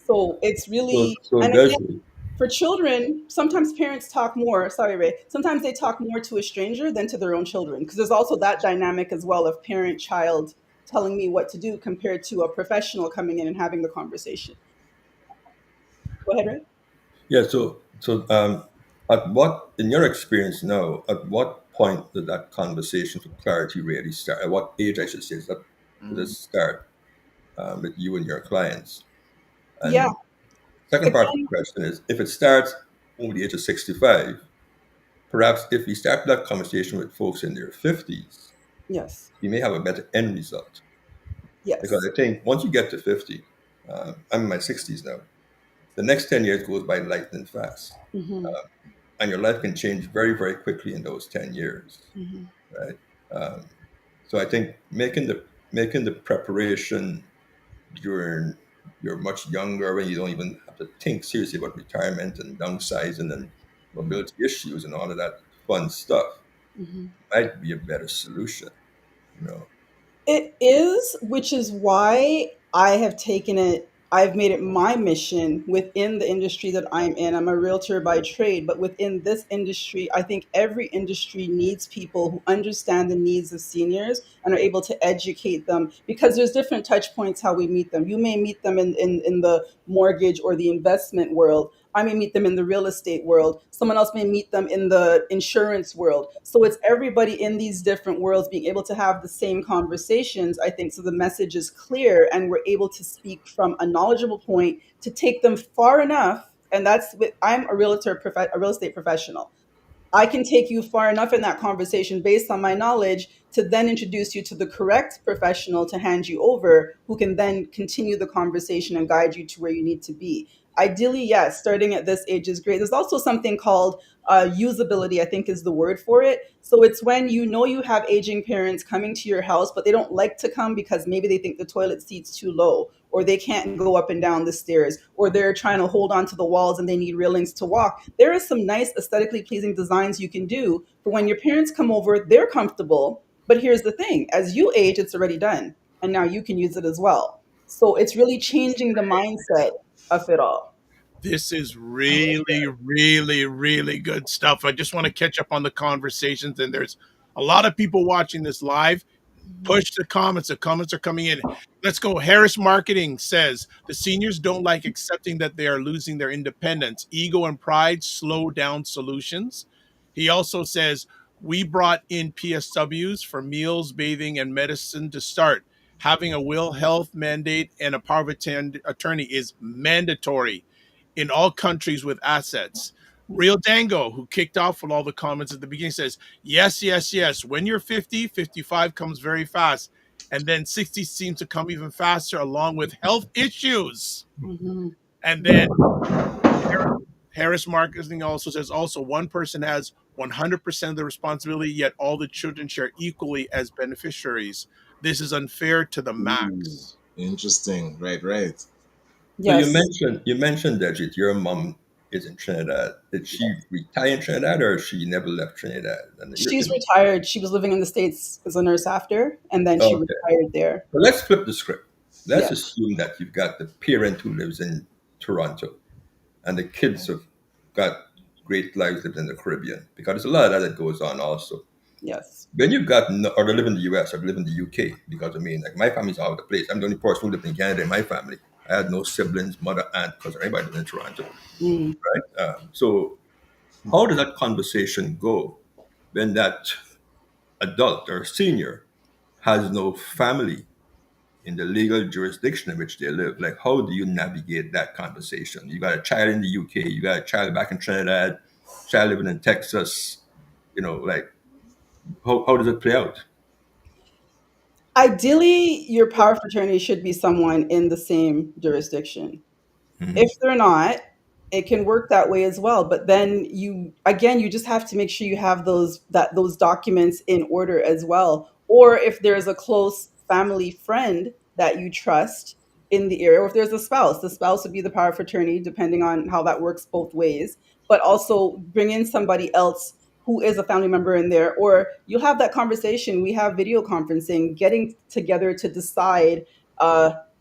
So it's So, really so and again, Desiree, for children, sometimes parents talk more. Sorry, Ray. Sometimes they talk more to a stranger than to their own children because there's also that dynamic as well of parent child telling me what to do compared to a professional coming in and having the conversation. Go ahead, Ray. yeah. At what, in your experience now, at what point did that conversation for clarity really start? At what age, I should say, does it start with you and your clients? Yeah. And second part of the Again, question is, if it starts over the age of 65, perhaps if we start that conversation with folks in their 50s, yes. you may have a better end result. Because Yes. I think once you get to 50, I'm in my 60s now, the next 10 years goes by lightning fast. Hmm. And your life can change very, very quickly in those 10 years, Hmm. right? Um, so I think making the preparation during you're much younger when you don't even have to think seriously about retirement and downsizing and mobility issues and all of that fun stuff Hmm. might be a better solution, you know. It is, which is why I've made it my mission within the industry that I'm in. I'm a realtor by trade, but within this industry, I think every industry needs people who understand the needs of seniors and are able to educate them because there's different touch points how we meet them. You may meet them in the mortgage or the investment world. I may meet them in the real estate world. Someone else may meet them in the insurance world. So it's everybody in these different worlds being able to have the same conversations, I think, so the message is clear and we're able to speak from a knowledgeable point to take them far enough. And I'm a a real estate professional. I can take you far enough in that conversation based on my knowledge to then introduce you to the correct professional to hand you over who can then continue the conversation and guide you to where you need to be. Ideally, yes, starting at this age is great. There's also something called usability, I think is the word for it. So it's when you know you have aging parents coming to your house, but they don't like to come because maybe they think the toilet seat's too low, or they can't go up and down the stairs, or they're trying to hold on to the walls and they need railings to walk. There are some nice aesthetically pleasing designs you can do for when your parents come over, they're comfortable. But here's the thing, as you age, it's already done. And now you can use it as well. So it's really changing the mindset of it all. This is really, really, really good stuff. I just want to catch up on the conversations, and there's a lot of people watching this live. Push the comments. The comments are coming in. Let's go. Harris Marketing says the seniors don't like accepting that they are losing their independence. Ego and pride slow down solutions. He also says we brought in PSWs for meals, bathing, and medicine to start. Having a will, health mandate, and a power of attorney is mandatory in all countries with assets. Real Dango, who kicked off with all the comments at the beginning, says, yes, yes, yes. When you're 50, 55 comes very fast. And then 60 seems to come even faster, along with health issues. Mhm. And then Harris Marketing also says, also, one person has 100% of the responsibility, yet all the children share equally as beneficiaries. This is unfair to the Ooh, max. interesting. Right, right. So you Yes. mentioned you mentioned that your mom is in Trinidad. Did she retire in Trinidad or she never left Trinidad? And you're She's in, retired. She was living in the States as a nurse after, and then she okay. retired there. So let's flip the script. Let's Yes. assume that you've got the parent who lives in Toronto and the kids have got great lives living in the Caribbean because there's a lot of that that goes on also. Yes. Then you've got, or they live in the US or they live in the UK because I mean, like my family's all over the place. I'm the only person who lived in Canada in my family. I had no siblings, mother, aunt, cousin, everybody lived in Toronto. Mm. Right? So how does that conversation go when that adult or senior has no family? in the legal jurisdiction in which they live. Like, how do you navigate that conversation? You got a child in the UK, you got a child back in Trinidad, child living in Texas. Like, how does it play out? Ideally, your power of attorney should be someone in the same jurisdiction. If Mhm. they're not, it can work that way as well. But then you just have to make sure you have those documents in order as well. Or if there's a close family friend that you trust in the area, or if there's the spouse would be the power of attorney, depending on how that works both ways. But also bring in somebody else who is a family member in there, or you'll have that conversation. We have video conferencing, getting together to decide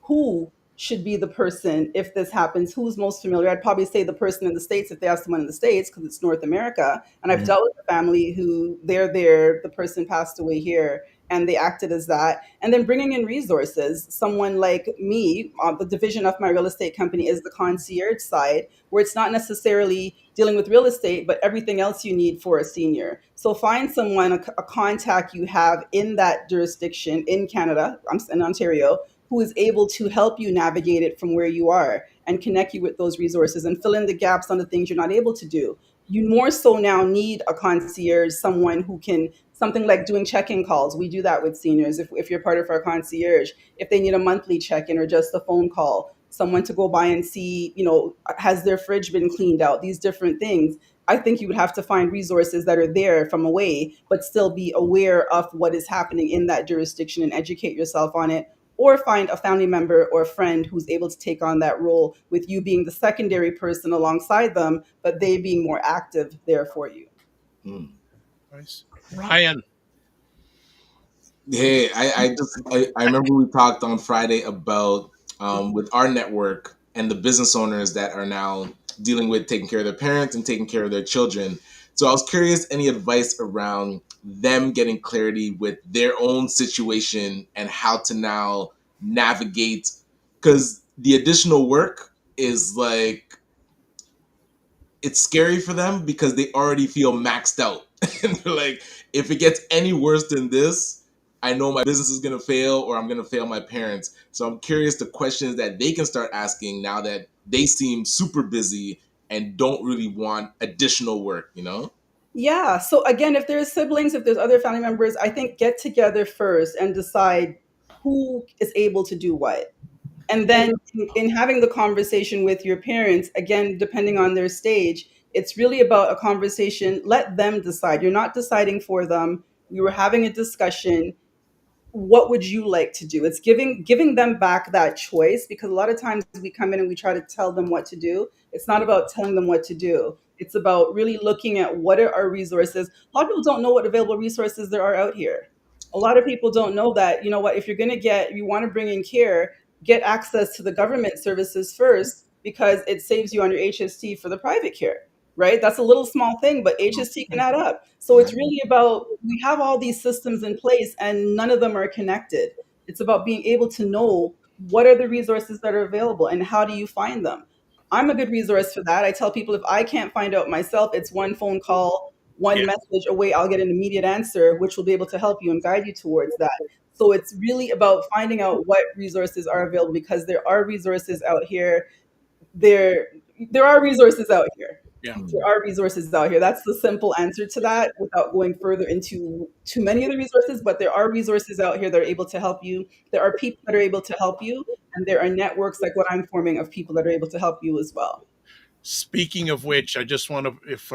who should be the person if this happens. Who's most familiar? I'd probably say the person in the States if they have someone in the States because it's North America. And I've Mhm. dealt with a family who they're there, the person passed away here, and they acted as that. And then bringing in resources. Someone like me, the division of my real estate company is the concierge side, where it's not necessarily dealing with real estate, but everything else you need for a senior. So find someone, a contact you have in that jurisdiction in Canada, I'm in Ontario, who is able to help you navigate it from where you are and connect you with those resources and fill in the gaps on the things you're not able to do. You more so now need a concierge, someone who can, something like doing check-in calls. We do that with seniors. If you're part of our concierge, if they need a monthly check-in or just a phone call, someone to go by and see, has their fridge been cleaned out, these different things. I think you would have to find resources that are there from away, but still be aware of what is happening in that jurisdiction and educate yourself on it, or find a family member or a friend who's able to take on that role with you being the secondary person alongside them, but they being more active there for you. Mm. Nice. Ryan. Hey, I remember we talked on Friday about with our network and the business owners that are now dealing with taking care of their parents and taking care of their children. So I was curious, any advice around them getting clarity with their own situation and how to now navigate, because the additional work is like, it's scary for them because they already feel maxed out. And they're like, if it gets any worse than this, I know my business is going to fail or I'm going to fail my parents. So I'm curious the questions that they can start asking now that they seem super busy and don't really want additional work, you know? Yeah. So again, if there's siblings, if there's other family members, I think get together first and decide who is able to do what. And then in having the conversation with your parents, again, depending on their stage, it's really about a conversation. Let them decide. You're not deciding for them. You were having a discussion. What would you like to do? It's giving them back that choice, because a lot of times we come in and we try to tell them what to do. It's not about telling them what to do. It's about really looking at what are our resources. A lot of people don't know what available resources there are out here. A lot of people don't know that, what, if you're going to you want to bring in care, get access to the government services first, because it saves you on your HST for the private care, right? That's a little small thing, but HST can add up. So it's really about, we have all these systems in place and none of them are connected. It's about being able to know what are the resources that are available and how do you find them. I'm a good resource for that. I tell people if I can't find out myself, it's one phone call, one Yeah. message away, I'll get an immediate answer, which will be able to help you and guide you towards that. So it's really about finding out what resources are available, because there are resources out here. There there are resources out here. Yeah. There are resources out here. That's the simple answer to that without going further into too many of the resources, but there are resources out here that are able to help you. There are people that are able to help you, and there are networks like what I'm forming of people that are able to help you as well. Speaking of which, I just want to, if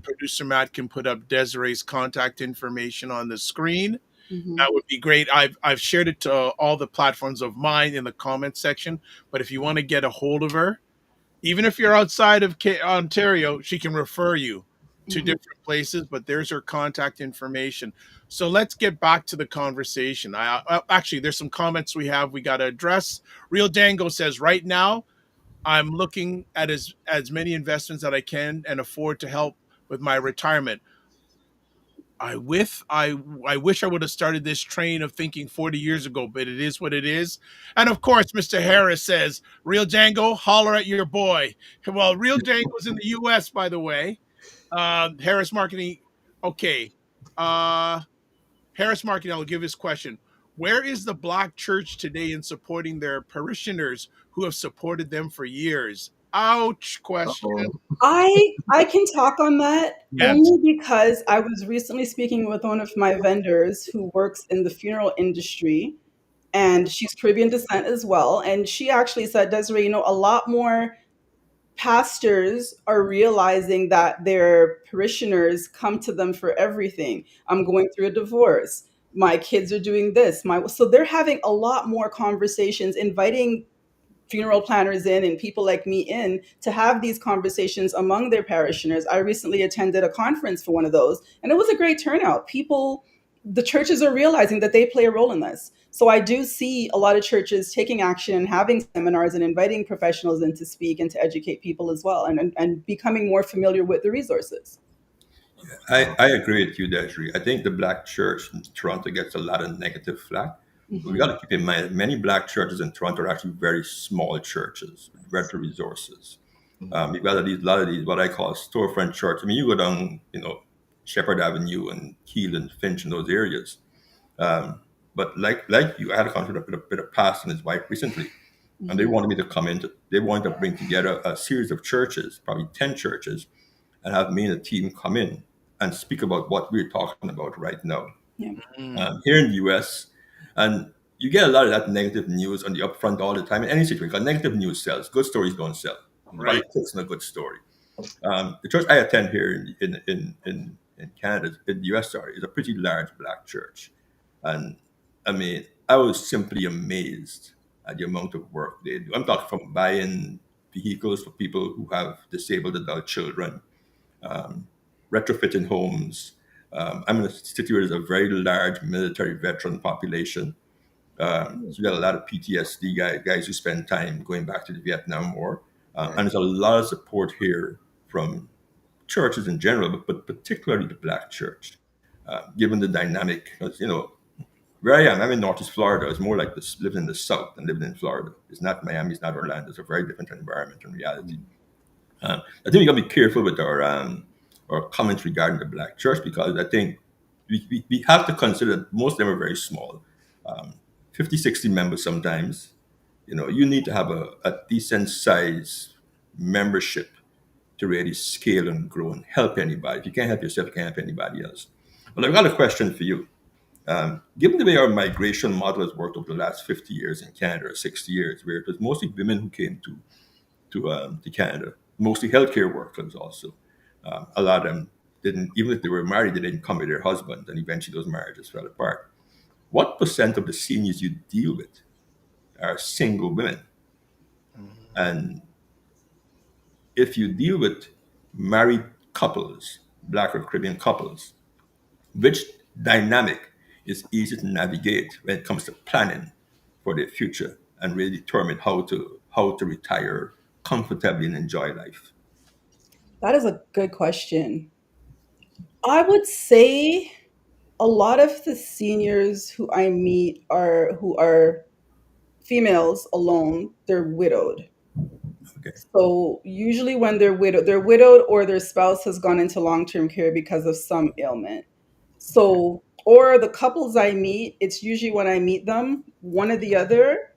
producer Matt can put up Desiree's contact information on the screen, that Mhm. would be great. I've shared it to all the platforms of mine in the comments section. But if you want to get a hold of her, even if you're outside of Ontario, she can refer you to Mhm. different places. But there's her contact information. So let's get back to the conversation. Actually, there's some comments we got to address. Real Dango says, right now I'm looking at as many investments that I can and afford to help with my retirement. I wish I would have started this train of thinking 40 years ago, but it is what it is. And of course, Mr. Harris says, Real Django, holler at your boy. Well, Real Django's in the US, by the way. Harris Marketing. Okay. Uh Harris Marketing, I'll give his question. Where is the Black church today in supporting their parishioners who have supported them for years? Ouch, question. Uh-oh. I can talk on that Yes. only because I was recently speaking with one of my vendors who works in the funeral industry, and she's Caribbean descent as well. And she actually said, Desiree, a lot more pastors are realizing that their parishioners come to them for everything. I'm going through a divorce. My kids are doing this. So they're having a lot more conversations, inviting funeral planners in and people like me in to have these conversations among their parishioners. I recently attended a conference for one of those, and it was a great turnout. The churches are realizing that they play a role in this. So I do see a lot of churches taking action, having seminars, and inviting professionals in to speak and to educate people as well, and becoming more familiar with the resources. I agree with you, Desiree. I think the Black church in Toronto gets a lot of negative flack. But we Mhm. got to keep in mind many Black churches in Toronto are actually very small churches with very resources. You've got a lot of these what I call storefront church. I mean, you go down, Shepherd Avenue and Keele and Finch and those areas. Um, but like you, I had a conversation with a pastor and his wife recently, and they Mhm. wanted me to come in. They wanted to bring together a series of churches, probably 10 churches, and have me and the team come in and speak about what we're talking about right now Yeah. Mm, here in the US. And you get a lot of that negative news on the upfront all the time in any situation. Because negative news sells, good stories don't sell. There's a lot right. of clicks in a good story. The church I attend here in Canada, in the US, sorry, is a pretty large Black church. And I mean, I was simply amazed at the amount of work they do. I'm talking from buying vehicles for people who have disabled adult children, um, retrofitting homes. I'm in a city where there's a very large military veteran population. So you got a lot of PTSD guys who spend time going back to the Vietnam War. Right. And there's a lot of support here from churches in general, but particularly the Black church, given the dynamic. Because, where I am, I'm in Northeast Florida. It's more like this, living in the South than living in Florida. It's not Miami, it's not Orlando. It's a very different environment in reality. I think we got to be careful with our comments regarding the Black church because I think we have to consider that most of them are very small, um, 50, 60 members sometimes. You need to have a decent size membership to really scale and grow and help anybody. If you can't help yourself, you can't help anybody else. But I've got a question for you. Given the way our migration model has worked over the last 50 years in Canada, or 60 years, where it was mostly women who came to Canada, mostly healthcare workers also. A lot of them didn't, even if they were married, they didn't come with their husbands, and eventually those marriages fell apart. What percent of the seniors you deal with are single women? Mhm. And if you deal with married couples, Black or Caribbean couples, which dynamic is easy to navigate when it comes to planning for their future and really determine how to retire comfortably and enjoy life? That is a good question. I would say a lot of the seniors who I meet who are females alone, they're widowed. Okay. So usually when they're widowed or their spouse has gone into long-term care because of some ailment. So, or the couples I meet, it's usually when I meet them, one or the other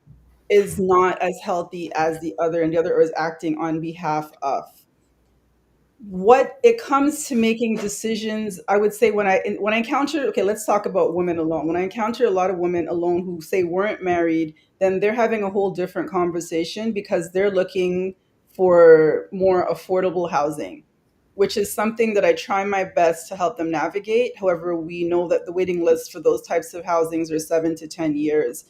is not as healthy as the other, and the other is acting on behalf of. What it comes to making decisions, I would say when I encounter, okay, let's talk about women alone. When I encounter a lot of women alone who say weren't married, then they're having a whole different conversation because they're looking for more affordable housing, which is something that I try my best to help them navigate. However, we know that the waiting list for those types of housings are 7 to 10 years.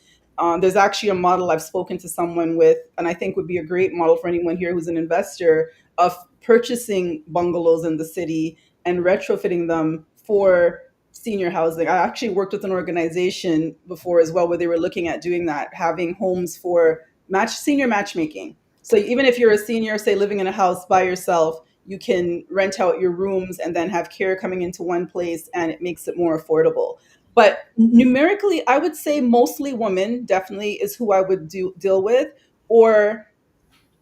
There's actually a model I've spoken to someone with, and I think would be a great model for anyone here who's an investor, of purchasing bungalows in the city and retrofitting them for senior housing. I actually worked with an organization before as well where they were looking at doing that, having homes for senior matchmaking. So even if you're a senior, say living in a house by yourself, you can rent out your rooms and then have care coming into one place, and it makes it more affordable. But numerically, I would say mostly women definitely is who I would deal with, or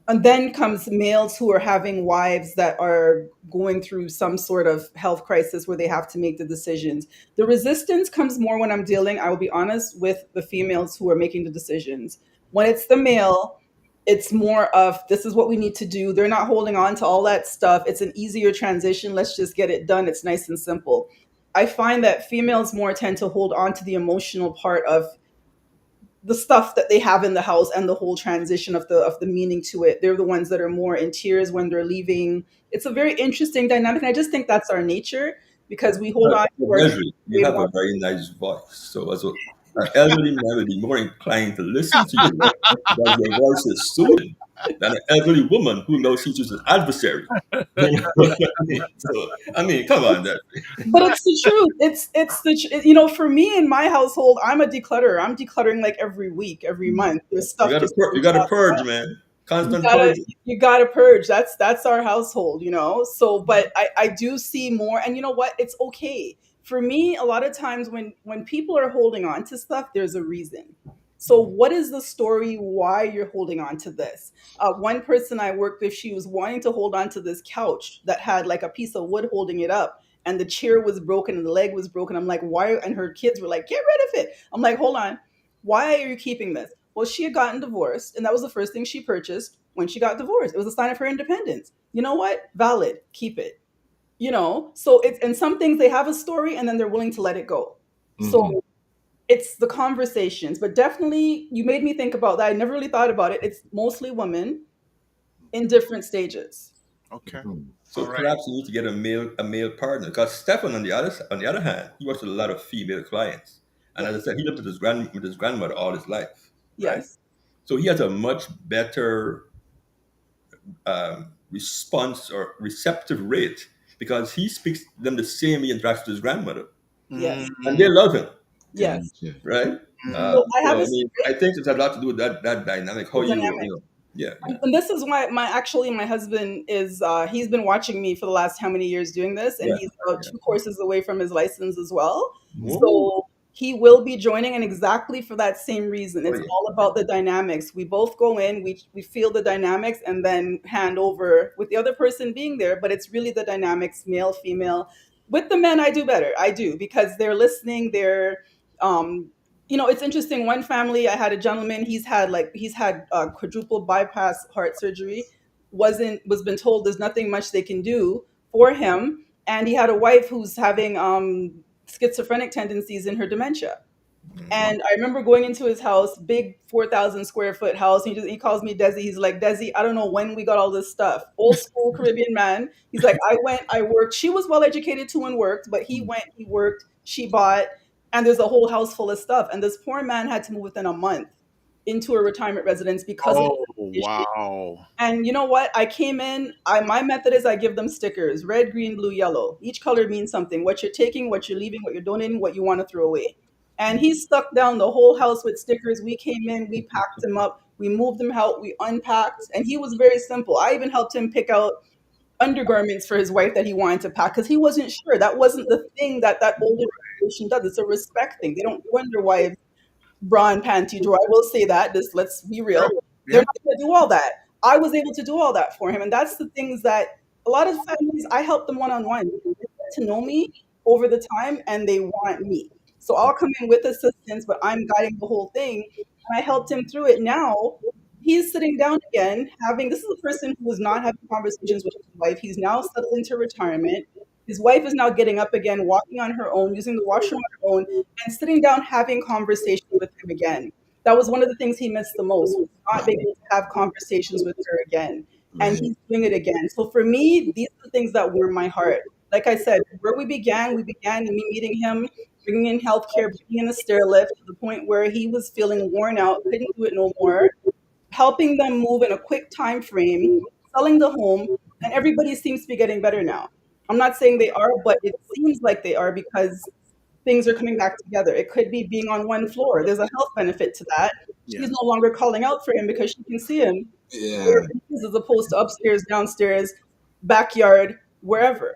And then comes males who are having wives that are going through some sort of health crisis where they have to make the decisions. The resistance comes more when I'm dealing, I will be honest, with the females who are making the decisions. When it's the male, it's more of this is what we need to do. They're not holding on to all that stuff. It's an easier transition. Let's just get it done. It's nice and simple. I find that females more tend to hold on to the emotional part of the stuff that they have in the house and the whole transition of the meaning to it. They're the ones that are more in tears when they're leaving. It's a very interesting dynamic, and I just think that's our nature because we hold on to our Desiree, you way have a more. very nice voice. So as an elderly man would be more inclined to listen to you because your voice is soothing than an elderly woman who knows she's an adversary. You know what I mean? So, I mean, come on, that. But it's the truth. For me in my household, I'm a declutterer. I'm decluttering like every week, every month. There's You stuff got to just you got to purge, man. you Constant gotta purging. you gotta purge. That's our household. So but I do see more, and you know what, it's okay for me. A lot of times when people are holding on to stuff, there's a reason. So what is the story why you're holding on to this? One person I worked with, she was wanting to hold on to this couch that had like a piece of wood holding it up, and the chair was broken and the leg was broken. I'm like, why? And her kids were like, get rid of it. I'm like, hold on, why are you keeping this? Well, she had gotten divorced, and that was the first thing she purchased when she got divorced. It was a sign of her independence. You know what? Valid. Keep it. So it's, and some things they have a story and then they're willing to let it go. Mhm. So it's the conversations, but definitely you made me think about that. I never really thought about it. It's mostly women in different stages. Okay. Mhm. So All right. perhaps you need to get a male partner. Because Stefan, on the other hand, he works with a lot of female clients, and as I Yes. said, he lived with his grandmother all his life, right? Yes. So he has a much better response or receptive rate because he speaks to them the same he interacts with his grandmother, Yes. and they Mm, love him, Yes. Gotcha. right? mhm. So I have So a I mean, I think it's a lot to do with that dynamic. How dynamic. yeah, yeah, And this is why my husband is he's been watching me for the last how many years doing this, and yeah, he's about yeah. two courses away from his license as well. Whoa. So he will be joining, and exactly for that same reason. Oh It's yeah. all about the dynamics. We both go in, we feel the dynamics, and then hand over with the other person being there. But it's really the dynamics, male, female. With the men, I do better. I do because they're listening. Um, it's interesting. One family, I had a gentleman. He's had quadruple bypass heart surgery. Was been told there's nothing much they can do for him, and he had a wife who's having schizophrenic tendencies in her dementia. Mhm. And I remember going into his house, big 4,000 square foot house. He calls me Desi. He's like, Desi, I don't know when we got all this stuff. Old school Caribbean man. He's like, I went, I worked. She was well educated too and worked, but he went, he worked, she bought, and there's a whole house full of stuff. And this poor man had to move within a month into a retirement residence because of Oh, the issue. wow. And you know what? I came in. My method is I give them stickers: red, green, blue, yellow. Each color means something. What you're taking, what you're leaving, what you're donating, what you want to throw away. And he stuck down the whole house with stickers. We came in, we packed him up, we moved him out, we unpacked, and he was very simple. I even helped him pick out undergarments for his wife that he wanted to pack because he wasn't sure. That wasn't the thing that older generation does. It's a respect thing. They don't wonder why bra and panty drawer. I will say that. Just let's be Sure. real. They're Yeah. not going to do all that. I was able to do all that for him, and that's the things that a lot of families I help them one on one. They get to know me over the time, and they want me. So I'll come in with assistance, but I'm guiding the whole thing, and I helped him through it. Now he's sitting down again, having this is a person who was not having conversations with his wife. He's now settled into retirement. His wife is now getting up again, walking on her own, using the washroom on her own, and sitting down having conversation with him again. That was one of the things he missed the most, was not being able to have conversations with her again. And Right. he's doing it again. So for me, these are the things that warm my heart. Like I said, where we began in me meeting him, bringing in healthcare, bringing in a stair lift to the point where he was feeling worn out, couldn't do it no more, helping them move in a quick time frame, selling the home, and everybody seems to be getting better now. I'm not saying they are, but it seems like they are because things are coming back together. It could be being on one floor. There's a health benefit to that. Yeah. She's no longer calling out for him because she can see him where Yeah. he is as opposed to upstairs, downstairs, backyard, wherever.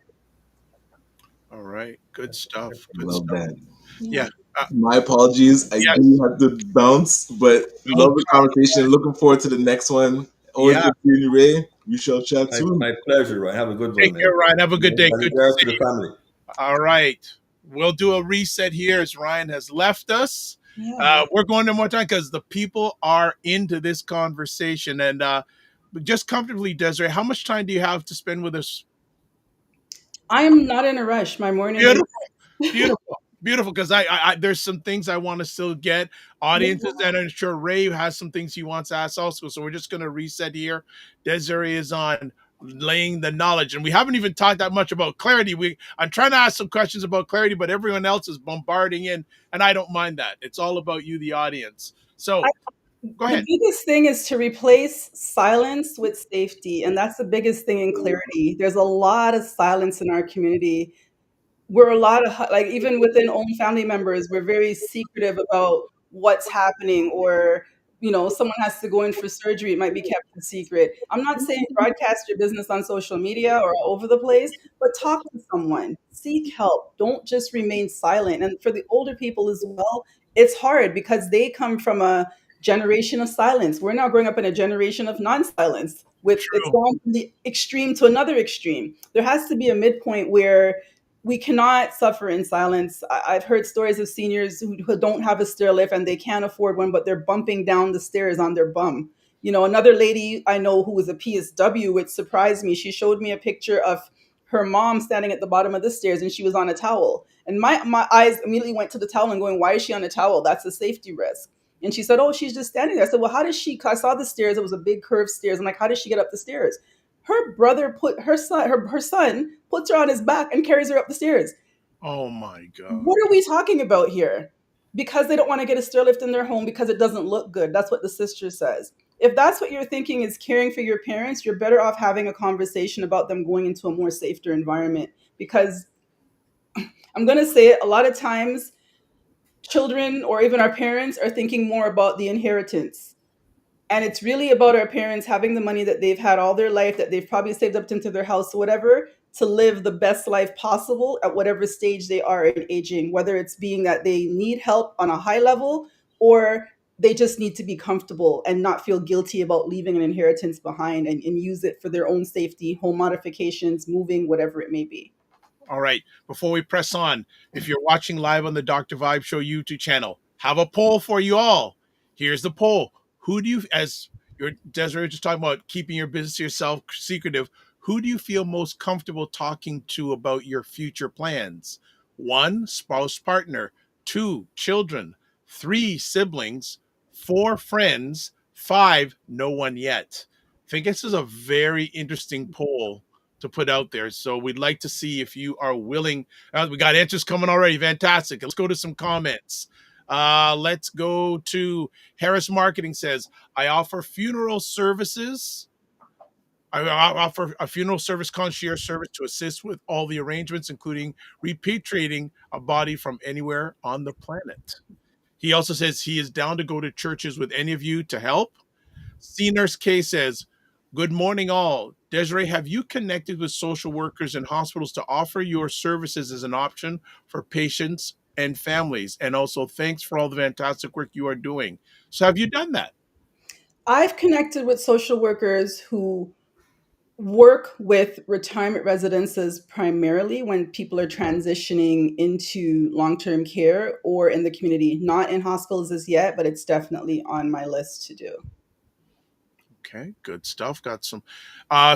All right. Good stuff. Good Love stuff. that. Yeah. My apologies. I Yes. do have to bounce, but No love the conversation. Looking forward to the next one. Always Yeah. good seeing you, Ray. We shall chat soon. My pleasure, Ryan. Have a good one, Take man. care, Ryan. Have a good day. And Good to regards see to the you. family. All right. We'll do a reset here as Ryan has left us. Yeah. We're going one more time because the people are into this conversation. And just comfortably, Desiree, how much time do you have to spend with us? I am not in a rush. My morning is Beautiful. Beautiful, beautiful. Because there's some things I want to still get audiences, and I'm sure Ray has some things he wants to ask also. So we're just going to reset here. Desiree is on laying the knowledge, and we haven't even talked that much about clarity. I'm trying to ask some questions about clarity, but everyone else is bombarding in, and I don't mind that. It's all about you, the audience. So go the ahead. biggest thing is to replace silence with safety. And that's the biggest thing in clarity. There's a lot of silence in our community. We're a lot of like even within own family members, we're very secretive about what's happening, or someone has to go in for surgery, it might be kept a secret. I'm not saying broadcast your business on social media or all over the place, but talk to someone, seek help, don't just remain silent. And for the older people as well, it's hard because they come from a generation of silence. We're now growing up in a generation of non-silence, with it's True. gone from the extreme to another extreme. There has to be a midpoint where we cannot suffer in silence. I've heard stories of seniors who don't have a stair lift and they can't afford one, but they're bumping down the stairs on their bum. Another lady I know who was a PSW, which surprised me. She showed me a picture of her mom standing at the bottom of the stairs and she was on a towel. And my eyes immediately went to the towel and going, why is she on a towel? That's a safety risk. And she said, oh, she's just standing there. I said, well, how does she, 'cause I saw the stairs, it was a big curved stairs. I'm like, how does she get up the stairs? Her brother put her son puts her on his back and carries her up the stairs. Oh my God. What are we talking about here? Because they don't want to get a stair lift in their home because it doesn't look good. That's what the sister says. If that's what you're thinking is caring for your parents, you're better off having a conversation about them going into a more safer environment. Because I'm going to say it, a lot of times children or even our parents are thinking more about the inheritance. And it's really about our parents having the money that they've had all their life, that they've probably saved up into their house or whatever, to live the best life possible at whatever stage they are in aging, whether it's being that they need help on a high level or they just need to be comfortable and not feel guilty about leaving an inheritance behind, and use it for their own safety, home modifications, moving, whatever it may be. All right. Before we press on, if you're watching live on the Dr. Vibe Show YouTube channel, have a poll for you all. Here's the poll. Who do you, as your Desiree was just talking about keeping your business to yourself secretive, who do you feel most comfortable talking to about your future plans? One, spouse partner. Two, children. Three, siblings. Four, friends. Five, no one yet. I think this is a very interesting poll to put out there. So we'd like to see if you are willing. We got answers coming already. Fantastic. Let's go to some comments. Let's go to Harris Marketing says, I offer funeral services. I offer a funeral service concierge service to assist with all the arrangements, including repatriating a body from anywhere on the planet. He also says he is down to go to churches with any of you to help. C Nurse K says, good morning, all. Desiree, have you connected with social workers and hospitals to offer your services as an option for patients and families? And also, thanks for all the fantastic work you are doing. So, have you done that? I've connected with social workers who work with retirement residences primarily when people are transitioning into long-term care or in the community, not in hospitals as yet, but it's definitely on my list to do. Okay, good stuff. Got some.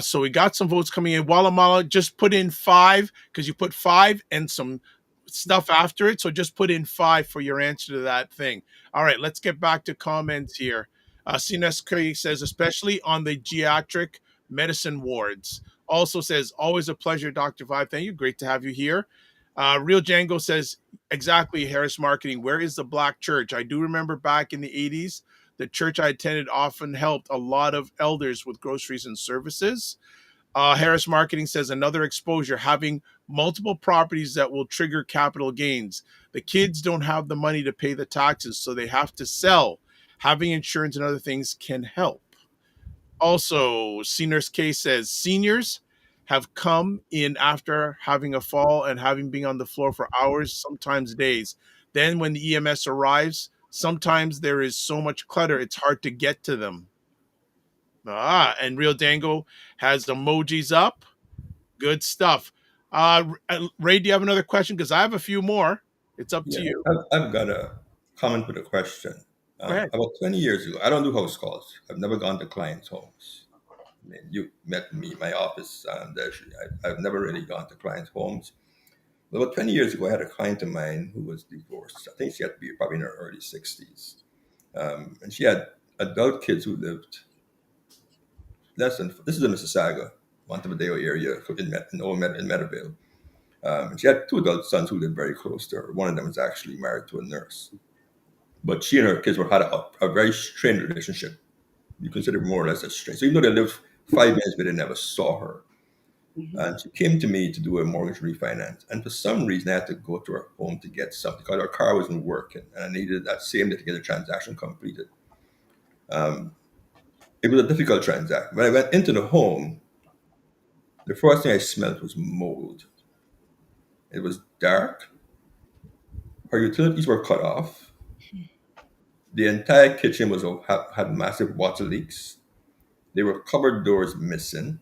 So we got some votes coming in. Walamala, just put in five because you put five and some stuff after it. So just put in five for your answer to that thing. All right, let's get back to comments here. CNSK says, especially on the geriatric medicine wards. Also says, always a pleasure, Dr. Vibe. Thank you. Great to have you here. Real Django says, exactly, Harris Marketing. Where is the Black Church? I do remember back in the 80s, the church I attended often helped a lot of elders with groceries and services. Harris Marketing says another exposure, having multiple properties that will trigger capital gains. The kids don't have the money to pay the taxes, so they have to sell. Having insurance and other things can help. Also, Seniors Case says seniors have come in after having a fall and having been on the floor for hours, sometimes days. Then when the EMS arrives, sometimes there is so much clutter, it's hard to get to them. And Real Dango has emojis up. Good stuff. Ray, do you have another question? Because I have a few more. It's up to Yeah, you. I've got a comment with a question. Go ahead. About 20 years ago, I don't do house calls. I've never gone to clients' homes. I mean, you met me in my office, Desiree. I've never really gone to clients' homes. But about 20 years ago, I had a client of mine who was divorced. I think she had to be probably in her early 60s. And she had adult kids who lived less than, this is in Mississauga, Montevideo area in Meadowvale. And she had two adult sons who lived very close to her. One of them was actually married to a nurse. But she and her kids had a very strained relationship. You consider more or less a strain. So even though they lived 5 minutes, but they never saw her. Mhm. And she came to me to do a mortgage refinance. And for some reason, I had to go to her home to get something because her car wasn't working. And I needed that same day to get the transaction completed. Um, it was a difficult transaction. When I went into the home, the first thing I smelled was mold. It was dark. Her utilities were cut off. The entire kitchen had massive water leaks. There were cupboard doors missing.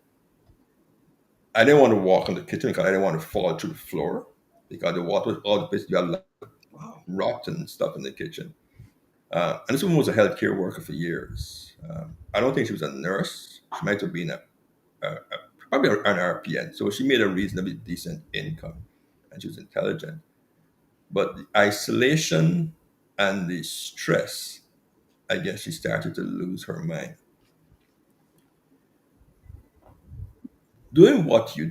I didn't want to walk in the kitchen because I didn't want to fall through the floor because the water was all the place. You had like Wow. rotten stuff in the kitchen. And this woman was a healthcare worker for years. I don't think she was a nurse. She might have been probably an RPN. So she made a reasonably decent income, and she was intelligent. But the isolation and the stress, I guess she started to lose her mind. Doing what you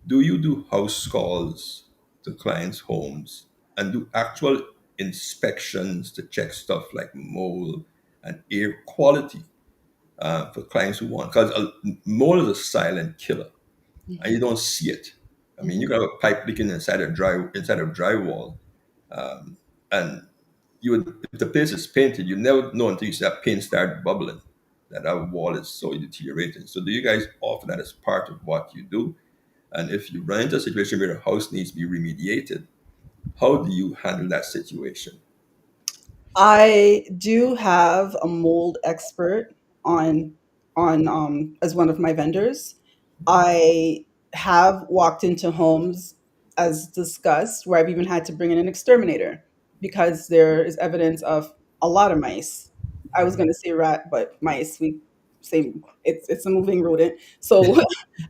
do you do house calls to clients' homes and do actual inspections to check stuff like mold and air quality for clients who want? Because mold is a silent killer, and you don't see it. I mean, you can have a pipe leaking inside of drywall, and you would, if the place is painted, you never know until you see that paint start bubbling that that wall is so deteriorated. So, do you guys offer that as part of what you do? And if you run into a situation where the house needs to be remediated, how do you handle that situation? I do have a mold expert on as one of my vendors. I have walked into homes as discussed where I've even had to bring in an exterminator because there is evidence of a lot of mice. I was going to say rat, but mice. We say it's a moving rodent. So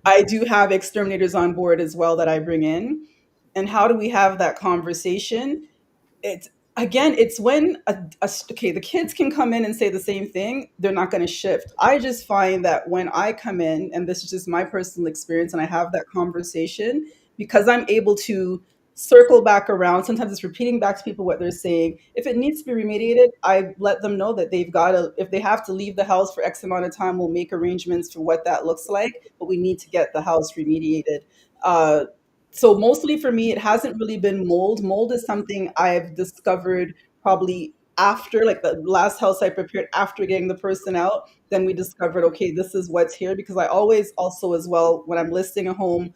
I do have exterminators on board as well that I bring in. And how do we have that conversation? It's again, it's when okay, the kids can come in and say the same thing, they're not going to shift. I just find that when I come in, and this is just my personal experience, and I have that conversation, because I'm able to circle back around, sometimes it's repeating back to people what they're saying. If it needs to be remediated, I let them know that they've got to, if they have to leave the house for X amount of time, we'll make arrangements for what that looks like, but we need to get the house remediated. uh, so mostly for me, it hasn't really been mold. Mold is something I've discovered probably after, like the last house I prepared after getting the person out. Then we discovered, okay, this is what's here. Because I always also, as well, when I'm listing a home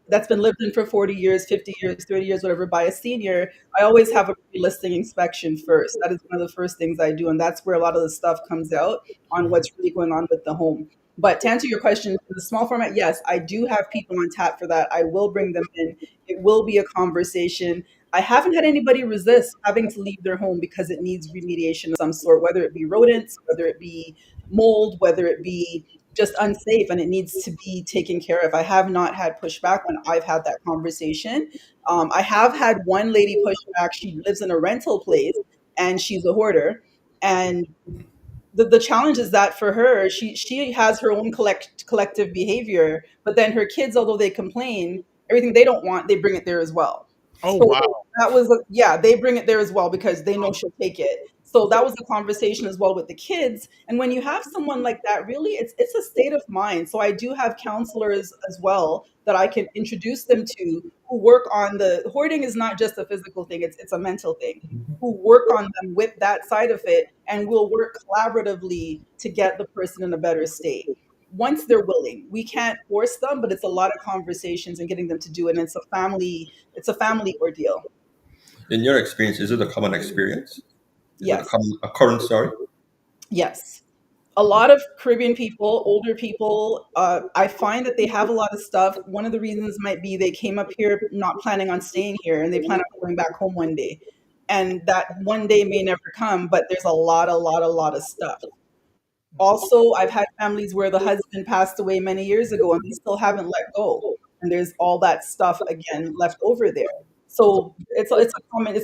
that's been lived in for 40 years, 50 years, 30 years, whatever, by a senior, I always have a pre-listing inspection first. That is one of the first things I do, and that's where a lot of the stuff comes out on what's really going on with the home. But to answer your question, in the small format, yes, I do have people on tap for that. I will bring them in. It will be a conversation. I haven't had anybody resist having to leave their home because it needs remediation of some sort, whether it be rodents, whether it be mold, whether it be just unsafe and it needs to be taken care of. I have not had pushback when I've had that conversation. I have had one lady push back. She lives in a rental place and she's a hoarder. And the challenge is that for her, she has her own collective behavior, but then her kids, although they complain, everything they don't want, they bring it there as well. Oh, So wow. that was yeah, they bring it there as well because they know she'll take it. So that was a conversation as well with the kids. And when you have someone like that, really, it's a state of mind. So I do have counselors as well that I can introduce them to who work on the hoarding is not just a physical thing; it's a mental thing who work on them with that side of it and we'll work collaboratively to get the person in a better state once they're willing. We can't force them, but it's a lot of conversations and getting them to do it. And it's a family ordeal. In your experience, is it a common experience? Is it Yes. a current story? Yes. A lot of Caribbean people, older people, I find that they have a lot of stuff. One of the reasons might be they came up here not planning on staying here and they plan on going back home one day. And that one day may never come, but there's a lot of stuff. Also, I've had families where the husband passed away many years ago and they still haven't let go. And there's all that stuff again left over there. So it's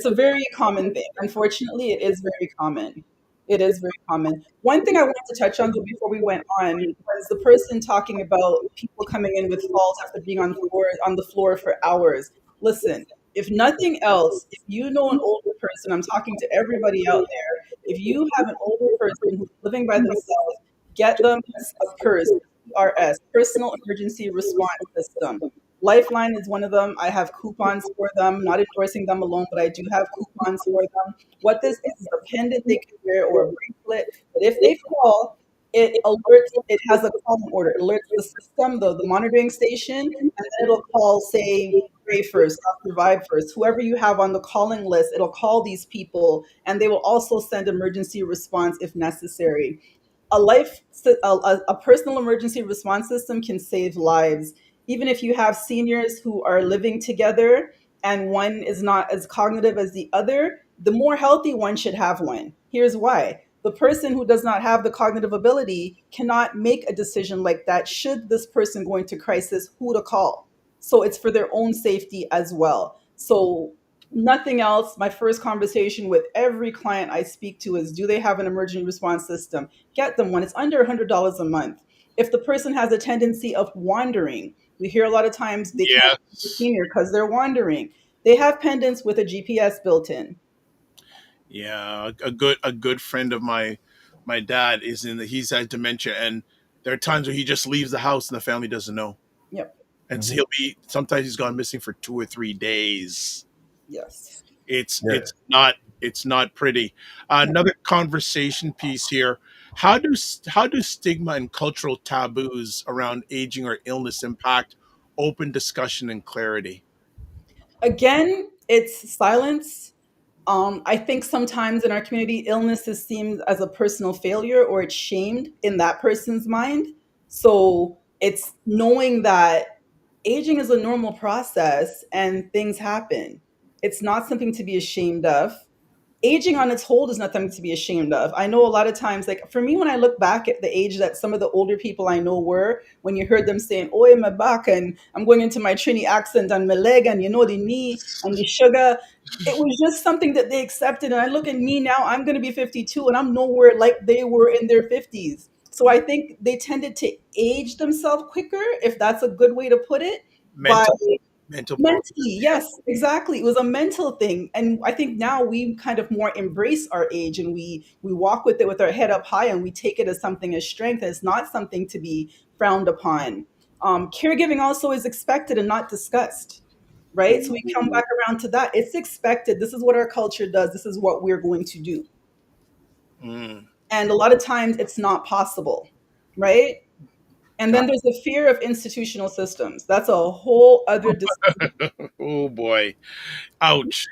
a very common thing. Unfortunately, it is very common. It is very common. One thing I wanted to touch on though before we went on was the person talking about people coming in with falls after being on the floor for hours. Listen, if nothing else, if you know an older person, I'm talking to everybody out there, if you have an older person who's living by themselves, get them a PERS, PRS, Personal Emergency Response System. Lifeline is one of them. I have coupons for them, not endorsing them alone, but I do have coupons for them. What this is a pendant they can wear or a bracelet that if they fall, it alerts, it has a calling order. It alerts the system, the monitoring station, and then it'll call, say, Pray First, Survive First, whoever you have on the calling list, it'll call these people, and they will also send emergency response if necessary. A personal emergency response system can save lives. Even if you have seniors who are living together and one is not as cognitive as the other, the more healthy one should have one. Here's why. The person who does not have the cognitive ability cannot make a decision like that should this person go into crisis, who to call. So it's for their own safety as well. So nothing else. My first conversation with every client I speak to is, do they have an emergency response system? Get them one. It's under $100 a month. If the person has a tendency of wandering, we hear a lot of times they can't be a Yes. senior because they're wandering. They have pendants with a GPS built in. Yeah, a good friend of my dad is in the he's had dementia, and there are times where he just leaves the house and the family doesn't know. Yep. And so he'll be sometimes he's gone missing for 2 or 3 days. Yes. It's Yeah. it's not pretty. Another conversation piece here. How do stigma and cultural taboos around aging or illness impact open discussion and clarity? Again, it's silence. I think sometimes in our community, illness is seen as a personal failure or it's shamed in that person's mind. So it's knowing that aging is a normal process and things happen. It's not something to be ashamed of. Aging on its whole is nothing to be ashamed of. I know a lot of times, like for me, when I look back at the age that some of the older people I know were, when you heard them saying, "Oh, my back," and I'm going into my Trini accent, and my leg, and the knee, and the sugar, it was just something that they accepted. And I look at me now, I'm going to be 52, and I'm nowhere like they were in their 50s. So I think they tended to age themselves quicker, if that's a good way to put it, by Mental mental problems. mentally, yes, exactly. It was a mental thing. And I think now we kind of more embrace our age and we walk with it with our head up high and we take it as something as strength. And it's not something to be frowned upon. Caregiving also is expected and not discussed, right? So we come back around to that. It's expected. This is what our culture does. This is what we're going to do. Mm. And a lot of times it's not possible, right? And then there's the fear of institutional systems. That's a whole other Oh boy. Ouch.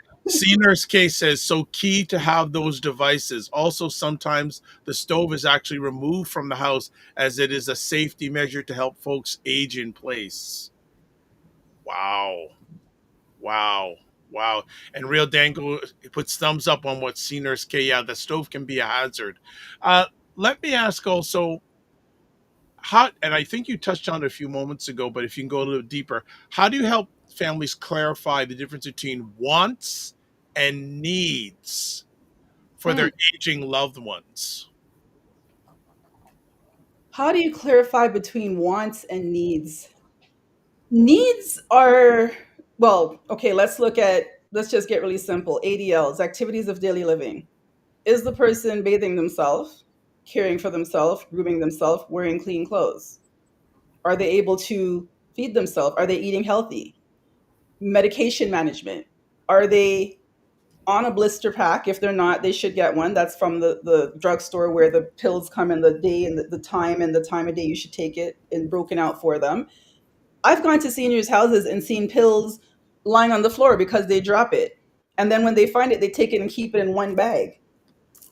Nurse case says so key to have those devices. Also, sometimes the stove is actually removed from the house as it is a safety measure to help folks age in place. Wow. Wow. Wow. And Real Dango puts thumbs up on what Nurse K. Yeah, the stove can be a hazard. Uh, Let me ask also, how, and I think you touched on it a few moments ago, but if you can go a little deeper, how do you help families clarify the difference between wants and needs for their Hmm. aging loved ones? How do you clarify between wants and needs? Needs are, well, okay, let's just get really simple. ADLs, activities of daily living. Is the person bathing themselves, caring for themselves, grooming themselves, wearing clean clothes? Are they able to feed themselves? Are they eating healthy? Medication management. Are they on a blister pack? If they're not, they should get one. That's from the drugstore where the pills come in the day and the time of day you should take it and broken out for them. I've gone to seniors' houses and seen pills lying on the floor because they drop it. And then when they find it, they take it and keep it in one bag,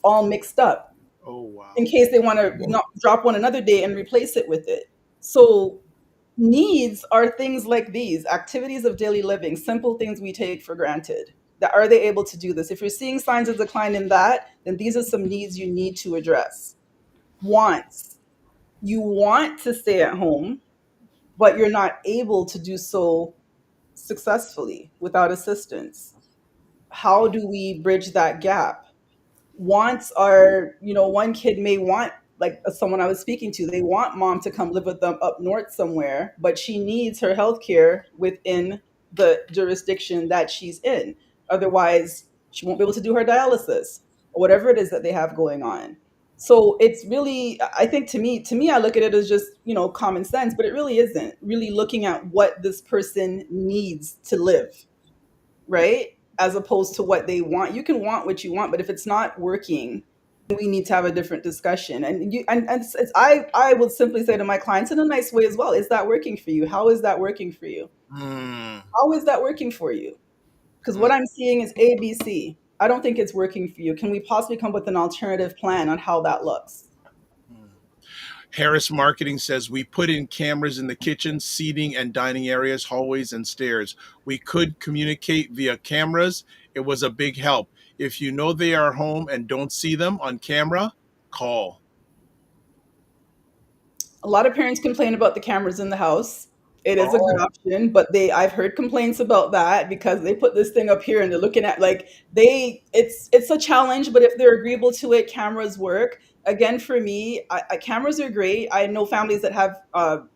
all mixed up. Oh in wow. case they want to not drop one another day and replace it with it. So needs are things like these activities of daily living, simple things we take for granted. That are they able to do this? If you're seeing signs of decline in that, then these are some needs you need to address. Wants. You want to stay at home, but you're not able to do so successfully without assistance. How do we bridge that gap? Wants are, one kid may want, like someone I was speaking to, they want mom to come live with them up north somewhere, but she needs her health care within the jurisdiction that she's in. Otherwise, she won't be able to do her dialysis or whatever it is that they have going on. So it's really, I think to me, I look at it as just, common sense, but it really isn't really looking at what this person needs to live, right? As opposed to what they want. You can want what you want, but if it's not working, we need to have a different discussion. And I would simply say to my clients in a nice way as well, is that working for you? How is that working for you? Mm, How is that working for you? Because mm, what I'm seeing is ABC. I don't think it's working for you. Can we possibly come up with an alternative plan on how that looks? mm. Harris Marketing says we put in cameras in the kitchen, seating and dining areas, hallways, and stairs. We could communicate via cameras. It was a big help. If you know they are home and don't see them on camera, call. A lot of parents complain about the cameras in the house. It is a good Oh. option, but I've heard complaints about that because they put this thing up here and they're looking at, like, it's a challenge, but if they're agreeable to it, cameras work. Again, for me, cameras are great. I know families that have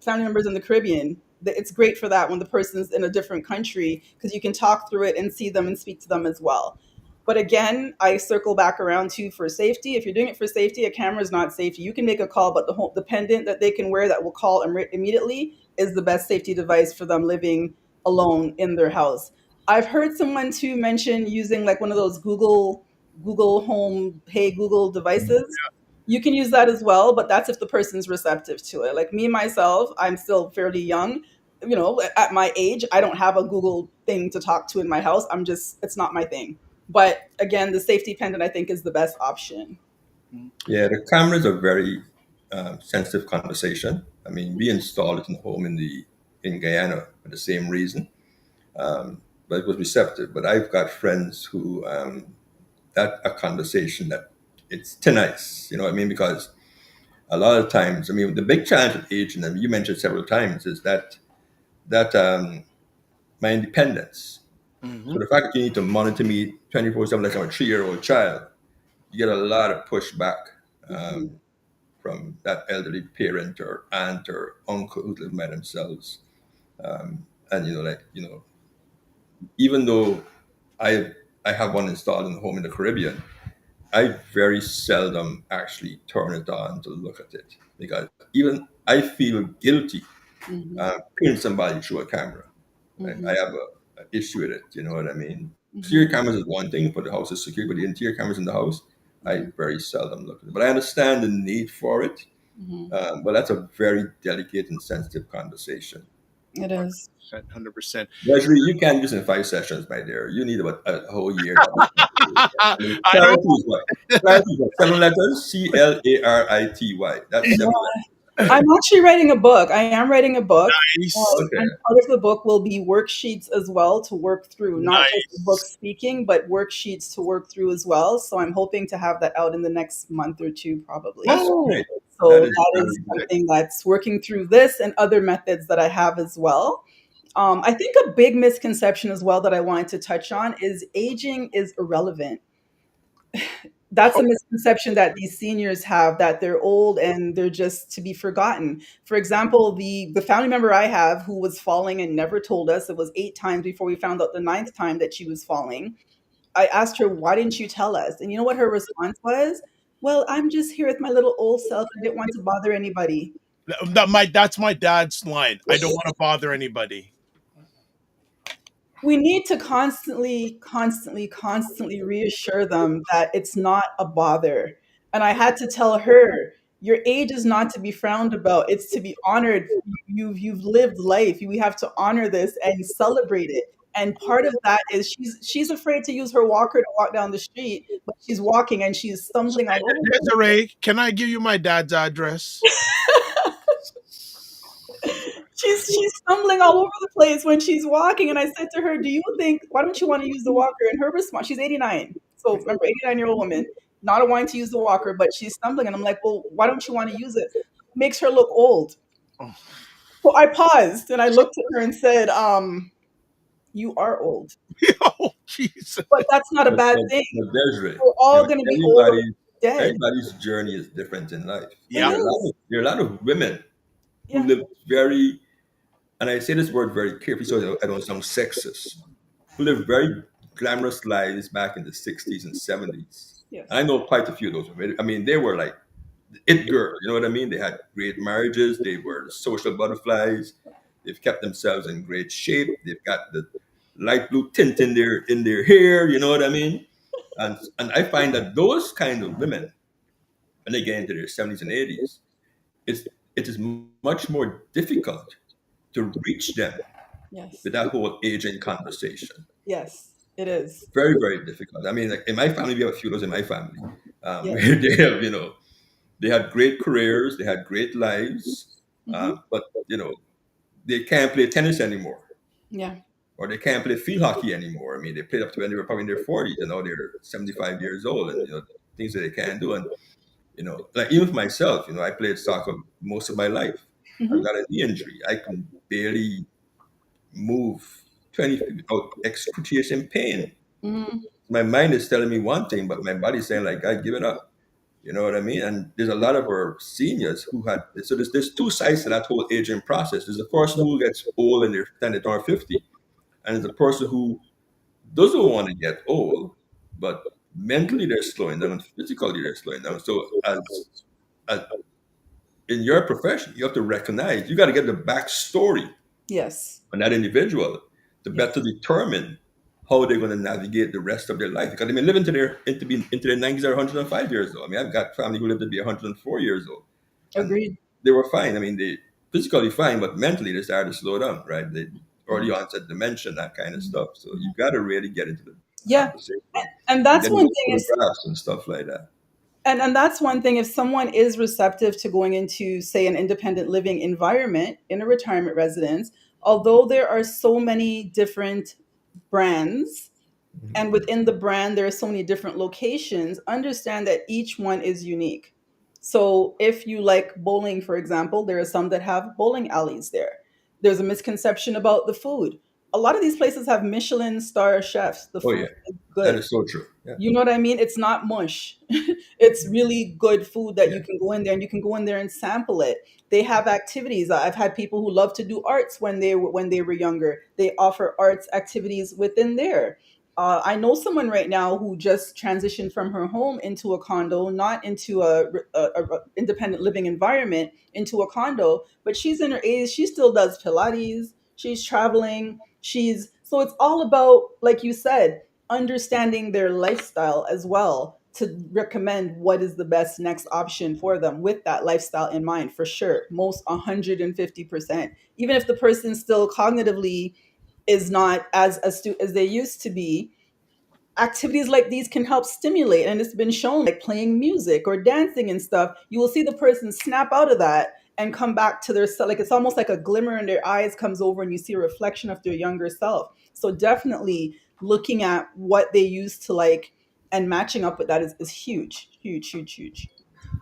family members in the Caribbean. It's great for that when the person's in a different country because you can talk through it and see them and speak to them as well. But again, I circle back around to for safety. If you're doing it for safety, a camera is not safety. You can make a call, but the pendant that they can wear that will call immediately is the best safety device for them living alone in their house. I've heard someone too mention using like one of those Google Home, Hey Google devices. You can use that as well, but that's if the person's receptive to it. Like me myself, I'm still fairly young. At my age, I don't have a Google thing to talk to in my house. It's not my thing. But again, the safety pendant I think is the best option. Yeah, the cameras are very sensitive conversation. I mean, we installed it in the home in Guyana for the same reason, but it was receptive. But I've got friends who that a conversation that it's thin ice. You know what I mean? Because a lot of times, I mean, the big challenge with aging, and you mentioned several times, is that my independence. So Hmm. the fact that you need to monitor me 24/7 like I'm a 3-year-old child, you get a lot of pushback Mhm. from that elderly parent or aunt or uncle who live by themselves. And even though I I have one installed in the home in the Caribbean, I very seldom actually turn it on to look at it because even I feel guilty Mhm. peering somebody through a camera. I Mhm. have a issue with it. You know what I mean? Exterior Mhm. cameras is one thing, for the house is secure, but the interior cameras in the house, I Mhm. very seldom look at it. But I understand the need for it. Mhm. But that's a very delicate and sensitive conversation. It is. 100%. Desiree, you can't use in 5 sessions, my dear. You need about a whole year. To understand it. I mean, I don't. clarity is what? Clarity is what? 7 letters? CLARITY. That's 7 letters. Right? I'm actually writing a book. I am writing a book. Nice. Okay. And part of the book will be worksheets as well to work through, not just the book Nice. speaking, but worksheets to work through as well. So I'm hoping to have that out in the next month or two, probably. That's Oh, great. That So is that very is good. something that's working through this and other methods that I have as well. I think a big misconception as well that I wanted to touch on is aging is irrelevant. That's a misconception that these seniors have, that they're old and they're just to be forgotten. For example, the family member I have who was falling and never told us, it was 8 times before we found out the ninth time that she was falling. I asked her, why didn't you tell us? And you know what her response was? Well, I'm just here with my little old self. I didn't want to bother anybody. that's my dad's line. I don't want to bother anybody. We need to constantly reassure them that it's not a bother. And I had to tell her, your age is not to be frowned about, it's to be honored. You've lived life. We have to honor this and celebrate it. And part of that is she's afraid to use her walker to walk down the street, but she's walking and she's stumbling all over the place. Desiree, can I give you my dad's address? She's stumbling all over the place when she's walking. And I said to her, "Do you think why don't you want to use the walker?" And her response, she's 89. So remember, 89-year-old woman, not wanting to use the walker, but she's stumbling. And I'm like, "Well, why don't you want to use it?" Makes her look old. Oh, So I paused and I looked at her and said, "You are old, oh Jesus. but that's not a bad thing. But Desiree, We're all going to be old or dead." everybody's journey is different in life. It Yeah. is. There are a lot of women who Yeah. live very, and I say this word very carefully so I don't sound sexist, who live very glamorous lives back in the 60s and 70s. Yes. I know quite a few of those women. I mean, they were like it girl, you know what I mean? They had great marriages, they were social butterflies, they've kept themselves in great shape, they've got the light blue tint in their hair, you know what I mean? And I find that those kind of women, when they get into their 70s and 80s, it's it is much more difficult to reach them Yes. with that whole aging conversation. Yes. It is. Very, very difficult. I mean, like in my family, we have a few of those in my family, Yes. where they have, they had great careers, they had great lives, Mhm. but they can't play tennis anymore, Yeah. or they can't play field hockey anymore. I mean, they played up to when they were probably in their 40s, and now they're 75 years old, and things that they can't do. And like even for myself, I played soccer most of my life. I've Mhm. got a knee injury. I can barely move 20 feet without excruciating pain. Mhm. My mind is telling me one thing, but my body's saying like, "God, give it up." You know what I mean? And there's a lot of our seniors who had so there's two sides to that whole aging process. There's the person who gets old and they're 10 or 50, and there's the person who doesn't want to get old, but mentally they're slowing down, and physically they're slowing down. So as in your profession, you have to recognize you got to get the backstory Yes. on that individual to Yes. better determine how they're going to navigate the rest of their life. Because they may live into their 90s or 105 years old. I mean, I've got family who lived to be 104 years old, and Agreed. they were fine. I mean, they physically fine, but mentally they started to slow down. Right? They early onset dementia, that kind of stuff. So you got to really get into the Yeah. conversation And and that's then one look thing if photographs and stuff like that. and that's one thing if someone is receptive to going into, say, an independent living environment in a retirement residence, although there are so many different brands, and within the brand there are so many different locations, understand that each one is unique. So if you like bowling, for example, there are some that have bowling alleys there. There's a misconception about the food. A lot of these places have Michelin star chefs. The Oh food yeah, is that good. is so true. Yeah, You know what I mean? It's not mush. It's really good food that yeah. you can go in there and you can go in there and sample it. They have activities. I've had people who love to do arts when they were younger. They offer arts activities within there. I know someone right now who just transitioned from her home into a condo, not into a independent living environment, into a condo. But she's in her 80s. She still does Pilates. She's traveling. She's so it's all about, like you said, understanding their lifestyle as well to recommend what is the best next option for them with that lifestyle in mind, for sure. Most 150%. Even if the person still cognitively is not as astute as they used to be, activities like these can help stimulate. And it's been shown, like playing music or dancing and stuff, you will see the person snap out of that and come back to their self. Like it's almost like a glimmer in their eyes comes over and you see a reflection of their younger self. So definitely looking at what they used to like and matching up with that is huge, huge, huge, huge.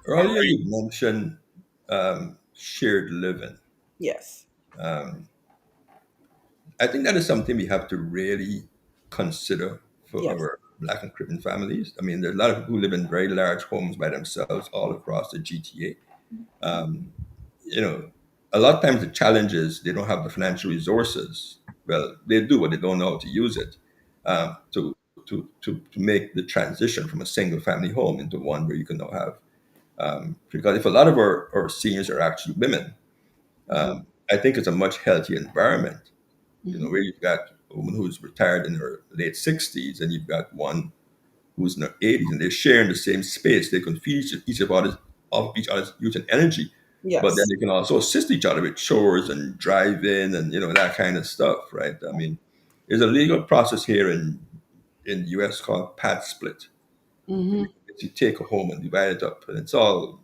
All Earlier right. you mentioned shared living. Yes. Um, I think that is something we have to really consider for Yes. our Black and Caribbean families. I mean, there are a lot of people who live in very large homes by themselves all across the GTA. You know, a lot of times the challenge is they don't have the financial resources. Well, they do, but they don't know how to use it to make the transition from a single family home into one where you can now have. Because if a lot of our seniors are actually women, Mhm. I think it's a much healthier environment, Mhm. where you've got a woman who's retired in her late 60s and you've got one who's in her 80s and they're sharing the same space. They can feed off each other's youth and energy, but then Yes. they can also assist each other with chores and drive in and, that kind of stuff, right? I mean, There's a legal process here in the US called pad split. Mm-hmm. You take a home and divide it up, and it's all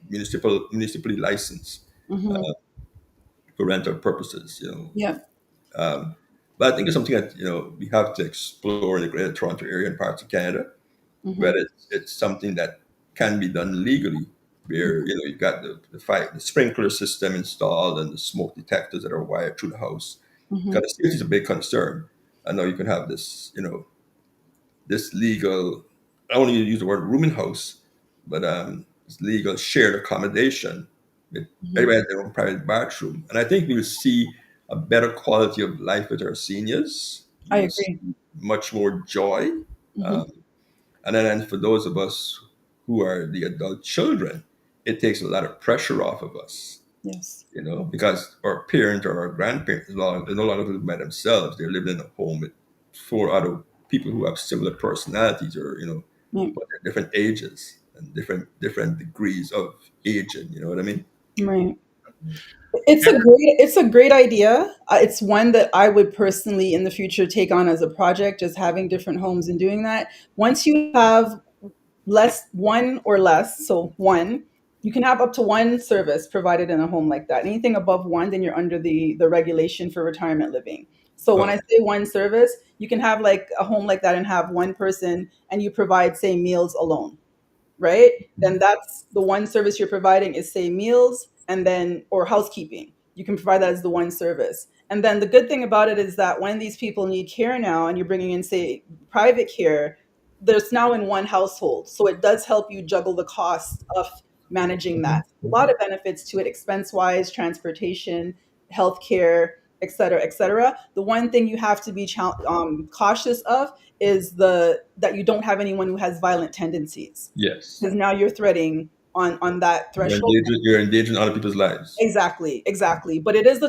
municipally licensed Mm-hmm. for rental purposes. Yeah. Um, but I think it's something that we have to explore in the Greater Toronto area and parts of Canada, Mm-hmm. where it's something that can be done legally, where you've got the sprinkler system installed and the smoke detectors that are wired through the house. Mm-hmm. Because safety is a big concern. I know you can have this legal. I don't want to use the word rooming house, but it's legal shared accommodation. With Mm-hmm. everybody has their own private bathroom, and I think we'll see a better quality of life with our seniors. I We'll see agree. much more joy, Mm-hmm. um, and then for those of us who are the adult children, it takes a lot of pressure off of us. Yes. Because our parents or our grandparents they're no longer living by themselves. They're living in a home with four other people who have similar personalities, or Yeah. but they're different ages and different degrees of aging. You know what I mean? Right. It's a great idea. It's one that I would personally in the future take on as a project, just having different homes and doing that. Once you have one or less, so one, you can have up to one service provided in a home like that. Anything above one, then you're under the regulation for retirement living. So when I Okay. say one service, you can have like a home like that and have one person and you provide, say, meals alone, right? Then that's the one service you're providing is, say, meals and then or housekeeping. You can provide that as the one service. And then the good thing about it is that when these people need care now and you're bringing in, say, private care, there's now in one household. So it does help you juggle the cost of managing that. A lot of benefits to it, expense wise, transportation, healthcare, et cetera, et cetera. The one thing you have to be cautious of is the that you don't have anyone who has violent tendencies, Yes. because now you're threading on that threshold. You're engaging other people's lives. Exactly, exactly. But it's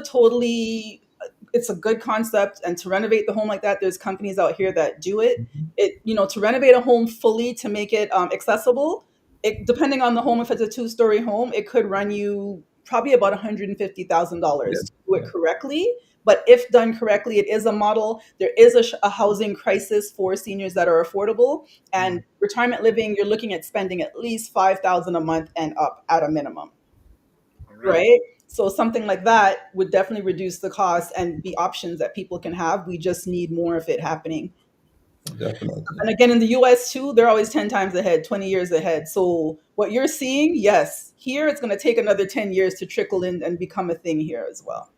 a good concept. And to renovate the home like that, there's companies out here that do it. To renovate a home fully to make it accessible, depending on the home, if it's a two-story home, it could run you probably about $150,000 Yeah. to do it correctly. But if done correctly, it is a model. There is a housing crisis for seniors that are affordable. And retirement living, you're looking at spending at least 5,000 a month and up at a minimum, All right. right? So something like that would definitely reduce the cost and be options that people can have. We just need more of it happening. Definitely. And again, in the US too, they're always 10 times ahead, 20 years ahead. So what you're seeing, yes, here it's going to take another 10 years to trickle in and become a thing here as well.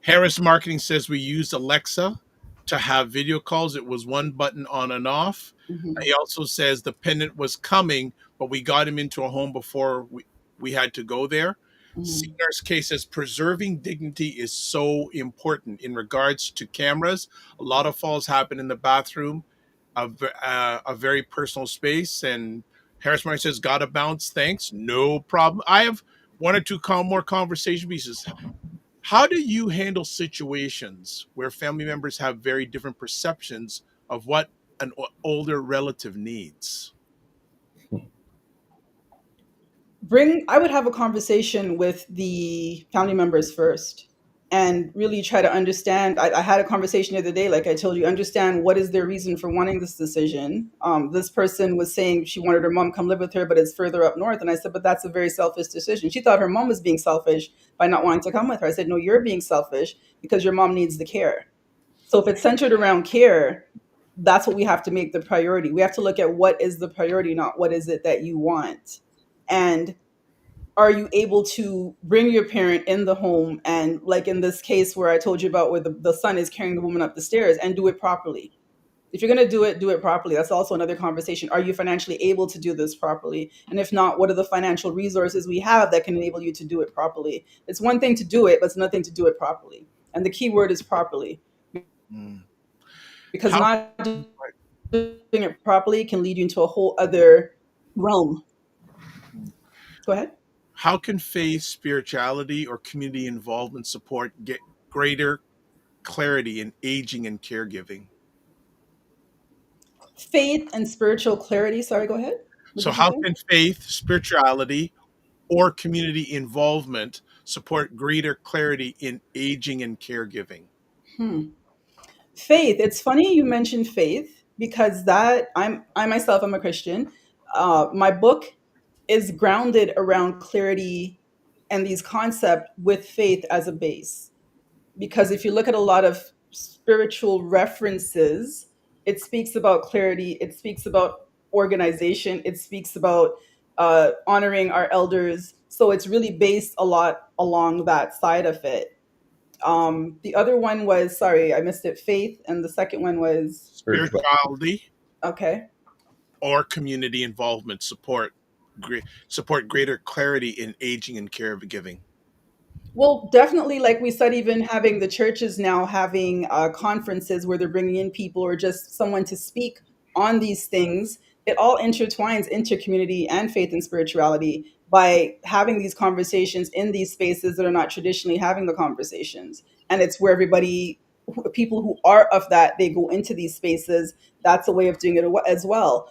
Harris Marketing says we used Alexa to have video calls. It was one button on and off. Mhm. He also says the pendant was coming, but we got him into a home before we had to go there. Mhm. CNR's case says preserving dignity is so important in regards to cameras. A lot of falls happen in the bathroom, a very personal space. And Harris Martin says, "Gotta bounce. Thanks. No problem." I have one or two more conversation pieces. How do you handle situations where family members have very different perceptions of what an older relative needs? I would have a conversation with the family members first and really try to understand. I had a conversation the other day, like I told you, understand what is their reason for wanting this decision. This person was saying she wanted her mom to come live with her, but it's further up north. And I said, but that's a very selfish decision. She thought her mom was being selfish by not wanting to come with her. I said, no, you're being selfish because your mom needs the care. So if it's centered around care, that's what we have to make the priority. We have to look at what is the priority, not what is it that you want. And are you able to bring your parent in the home, and like in this case where I told you about, where the son is carrying the woman up the stairs, and do it properly? If you're going to do it properly. That's also another conversation. Are you financially able to do this properly? And if not, what are the financial resources we have that can enable you to do it properly? It's one thing to do it, but it's another thing to do it properly. And the key word is properly, Mm. because How not doing it properly can lead you into a whole other realm. Go ahead. how can faith, spirituality, or community involvement support get greater clarity in aging and caregiving? Faith and spiritual clarity. Sorry, go ahead. What So, did you how say? can faith, spirituality, or community involvement support greater clarity in aging and caregiving? Hmm. Faith. It's funny you mentioned faith because I myself am a Christian. My book is grounded around clarity and these concepts with faith as a base. Because if you look at a lot of spiritual references, it speaks about clarity, it speaks about organization, it speaks about honoring our elders. So it's really based a lot along that side of it. The other one was, sorry, I missed it, faith, and the second one was, Spiritual. Spirituality okay. or community involvement support greater clarity in aging and caregiving. Well, definitely, like we said, even having the churches now having conferences where they're bringing in people or just someone to speak on these things, it all intertwines into community and faith and spirituality by having these conversations in these spaces that are not traditionally having the conversations. And it's where everybody, people who are of that, they go into these spaces. That's a way of doing it as well.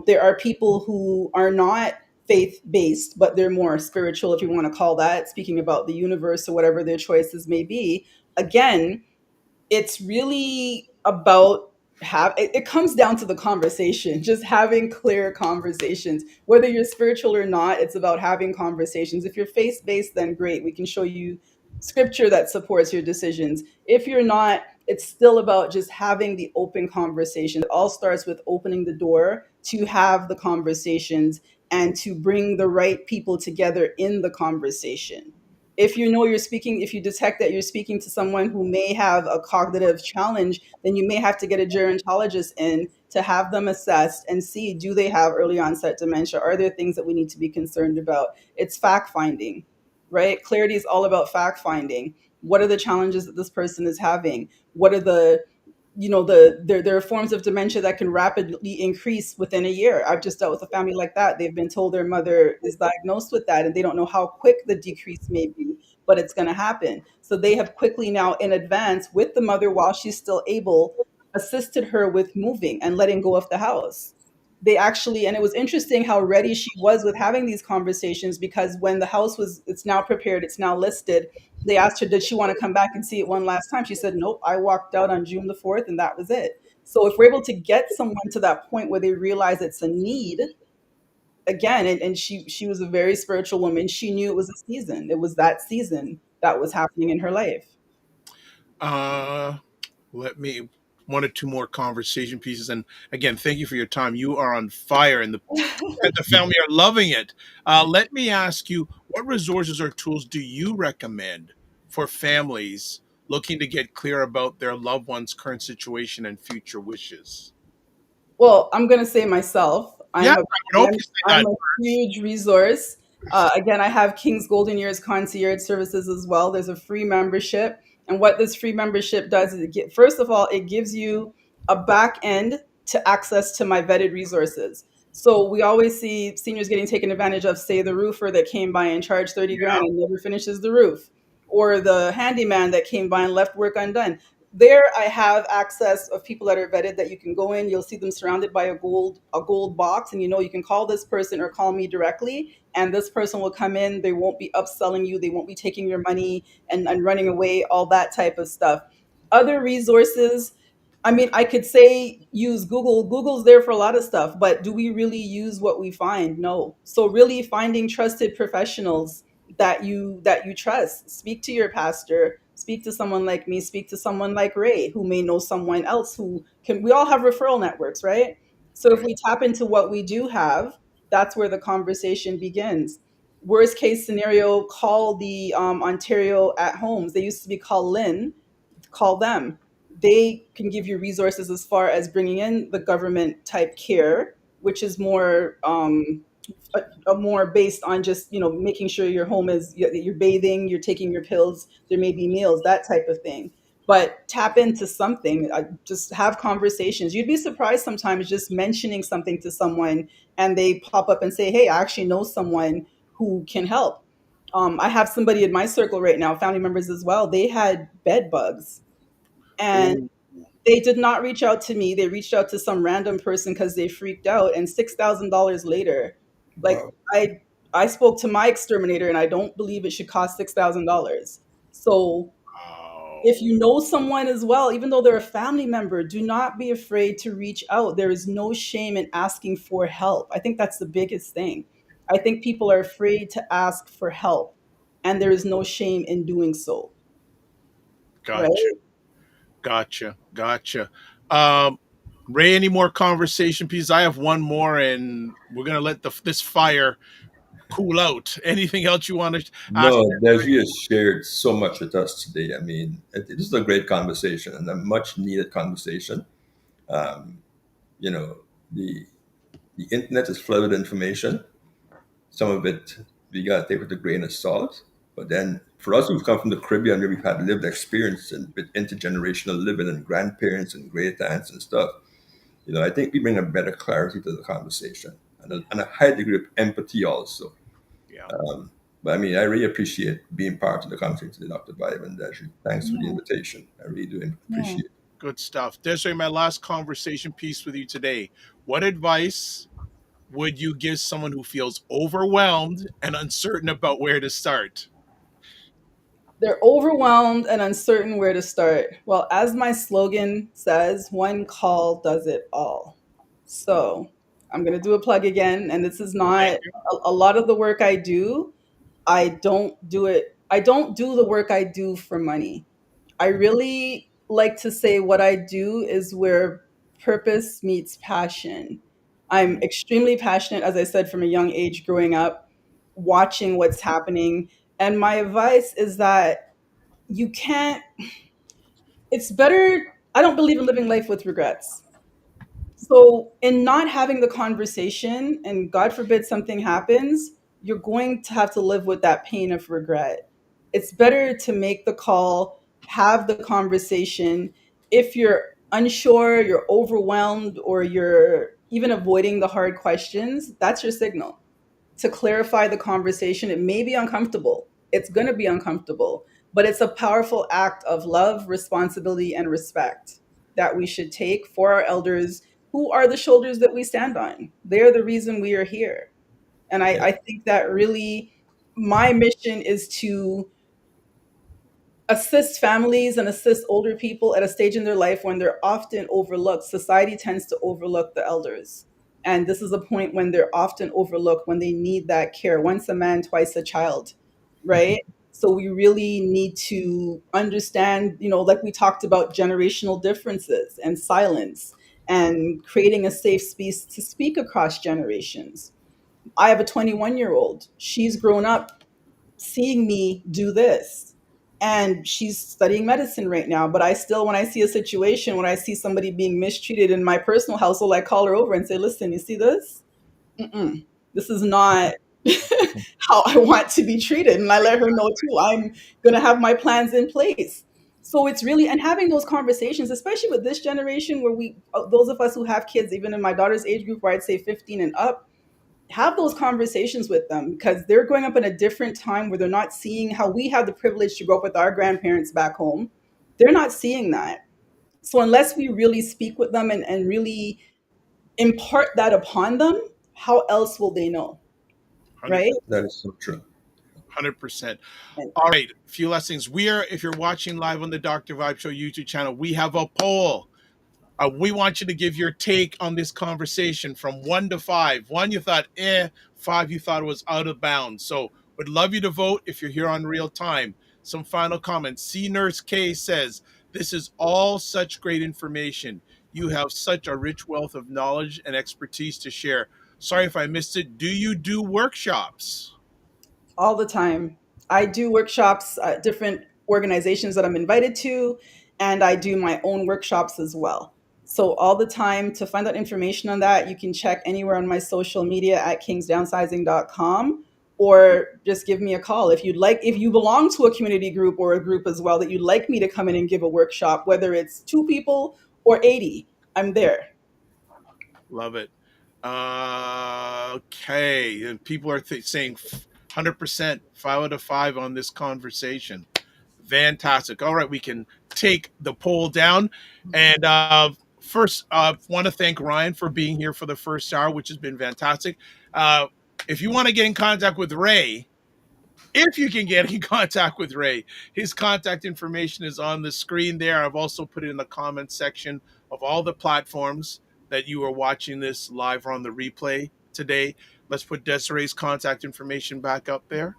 There are people who are not faith based, but they're more spiritual, if you want to call that, speaking about the universe or whatever their choices may be. Again, it's really about it comes down to the conversation, just having clear conversations. Whether you're spiritual or not, it's about having conversations. If you're faith based, then great, we can show you scripture that supports your decisions. If you're not, it's still about just having the open conversation. It all starts with opening the door to have the conversations and to bring the right people together in the conversation. If you know you're speaking, if you detect that you're speaking to someone who may have a cognitive challenge, then you may have to get a gerontologist in to have them assessed and see, do they have early onset dementia? Are there things that we need to be concerned about? It's fact finding, right? Clarity is all about fact finding. What are the challenges that this person is having? What are the, there are forms of dementia that can rapidly increase within a year. I've just dealt with a family like that. They've been told their mother is diagnosed with that and they don't know how quick the decrease may be, but it's going to happen. So they have quickly now in advance with the mother while she's still able assisted her with moving and letting go of the house. They actually, and it was interesting how ready she was with having these conversations, because when the house was, it's now prepared, it's now listed, they asked her, did she want to come back and see it one last time? She said, nope, I walked out on June the 4th and that was it. So if we're able to get someone to that point where they realize it's a need, again, and she was a very spiritual woman. She knew it was a season. It was that season that was happening in her life. Uh, Let me one or two more conversation pieces. And again, thank you for your time. You are on fire, and the family are loving it. Let me ask you, what resources or tools do you recommend for families looking to get clear about their loved one's current situation and future wishes? Well, I'm going to say myself. Yeah, I would hope I'm, you say I'm that. a huge resource. Again, I have King's Golden Years concierge services as well. There's a free membership. And what this free membership does is, first of all, it gives you a back end to access to my vetted resources. So we always see seniors getting taken advantage of, say, the roofer that came by and charged 30 grand and never finishes the roof, or the handyman that came by and left work undone. There I have access of people that are vetted that you can go in, you'll see them surrounded by a gold box, and you can call this person or call me directly, and this person will come in. They won't be upselling you, they won't be taking your money and running away, all that type of stuff. Other resources, I mean, I could say use Google. Google's there for a lot of stuff, but do we really use what we find? No. So really finding trusted professionals that you trust. Speak to your pastor, speak to someone like me, speak to someone like Ray who may know someone else who can. We all have referral networks, right? So if we tap into what we do have, that's where the conversation begins. Worst case scenario, call the Ontario at homes. They used to be called Lynn. Call them. They can give you resources as far as bringing in the government type care, which is more more based on just making sure your home is, you're bathing, you're taking your pills, there may be meals, that type of thing. But tap into something, just have conversations. You'd be surprised sometimes just mentioning something to someone and they pop up and say, hey, I actually know someone who can help. I have somebody in my circle right now, family members as well, they had bed bugs, and Ooh, they did not reach out to me. They reached out to some random person because they freaked out. And $6,000 later, like Wow. I spoke to my exterminator, and I don't believe it should cost $6,000. So If you know someone as well, even though they're a family member, do not be afraid to reach out. There is no shame in asking for help. I think that's the biggest thing. I think people are afraid to ask for help, and there is no shame in doing so, Gotcha. right? Gotcha. Um, Ray, any more conversation pieces? I have one more, and we're gonna let this fire cool out. Anything else you want to ask? No, Desiree has shared so much with us today. I mean, this is a great conversation and a much needed conversation. Um, you know, the internet is flooded with information. Some of it we gotta take with a grain of salt. But then for us who've come from the Caribbean where we've had lived experience and with intergenerational living and grandparents and great aunts and stuff, I think we bring a better clarity to the conversation and a high degree of empathy also. Yeah. But I mean, I really appreciate being part of the conversation today, Dr. Vibe and Desiree. Thanks for the Yeah, invitation. I really do yeah. appreciate it. Good stuff. Desiree, my last conversation piece with you today. What advice would you give someone who feels overwhelmed and uncertain about where to start? They're overwhelmed and uncertain where to start. Well, as my slogan says, one call does it all. So I'm going to do a plug again. And this is not Thank you. a lot of the work I do. I don't do it. I don't do the work I do for money. I really like to say what I do is where purpose meets passion. I'm extremely passionate, as I said, from a young age growing up, watching what's happening. And my advice is that you can't, it's better. I don't believe in living life with regrets. So, in not having the conversation, and God forbid something happens, you're going to have to live with that pain of regret. It's better to make the call, have the conversation. If you're unsure, you're overwhelmed, or you're even avoiding the hard questions, that's your signal to clarify the conversation. It may be uncomfortable. It's going to be uncomfortable, but it's a powerful act of love, responsibility, and respect that we should take for our elders who are the shoulders that we stand on. They're the reason we are here. And Yeah, I think that really my mission is to assist families and assist older people at a stage in their life when they're often overlooked. Society tends to overlook the elders. And this is a point when they're often overlooked when they need that care. Once a man, twice a child, right? So we really need to understand, like we talked about generational differences and silence and creating a safe space to speak across generations. I have a 21-year-old. She's grown up seeing me do this. And she's studying medicine right now. But I still, when I see a situation, when I see somebody being mistreated in my personal household, I call her over and say, listen, you see this? Mm-mm. This is not how I want to be treated. And I let her know too, I'm going to have my plans in place. So it's really, and having those conversations, especially with this generation where those of us who have kids, even in my daughter's age group, where I'd say 15 and up, have those conversations with them because they're growing up in a different time where they're not seeing how we have the privilege to grow up with our grandparents back home. They're not seeing that. So unless we really speak with them and really impart that upon them, how else will they know? Right? 100%. that is so true. 100%. And All right, a few last things. If you're watching live on the Dr. Vibe Show YouTube channel, we have a poll. We want you to give your take on this conversation from 1 to 5. 1, you thought, 5, you thought it was out of bounds. So would love you to vote if you're here on real time. Some final comments. C Nurse K says, this is all such great information. You have such a rich wealth of knowledge and expertise to share. Sorry if I missed it. Do you do workshops? all the time. I do workshops at different organizations that I'm invited to, and I do my own workshops as well. So all the time, to find out information on that, you can check anywhere on my social media at kingsdownsizing.com, or just give me a call if you belong to a community group or a group as well that you'd like me to come in and give a workshop, whether it's 2 people or 80. I'm there. Love it. Okay. And people are saying 100%, 5 out of 5 on this conversation. Fantastic. All right, we can take the poll down. And first, want to thank Ryan for being here for the first hour, which has been fantastic. If you want to get in contact with Ray, if you can get in contact with Ray, his contact information is on the screen there. I've also put it in the comment section of all the platforms that you are watching this live or on the replay today. Let's put Desiree's contact information back up there.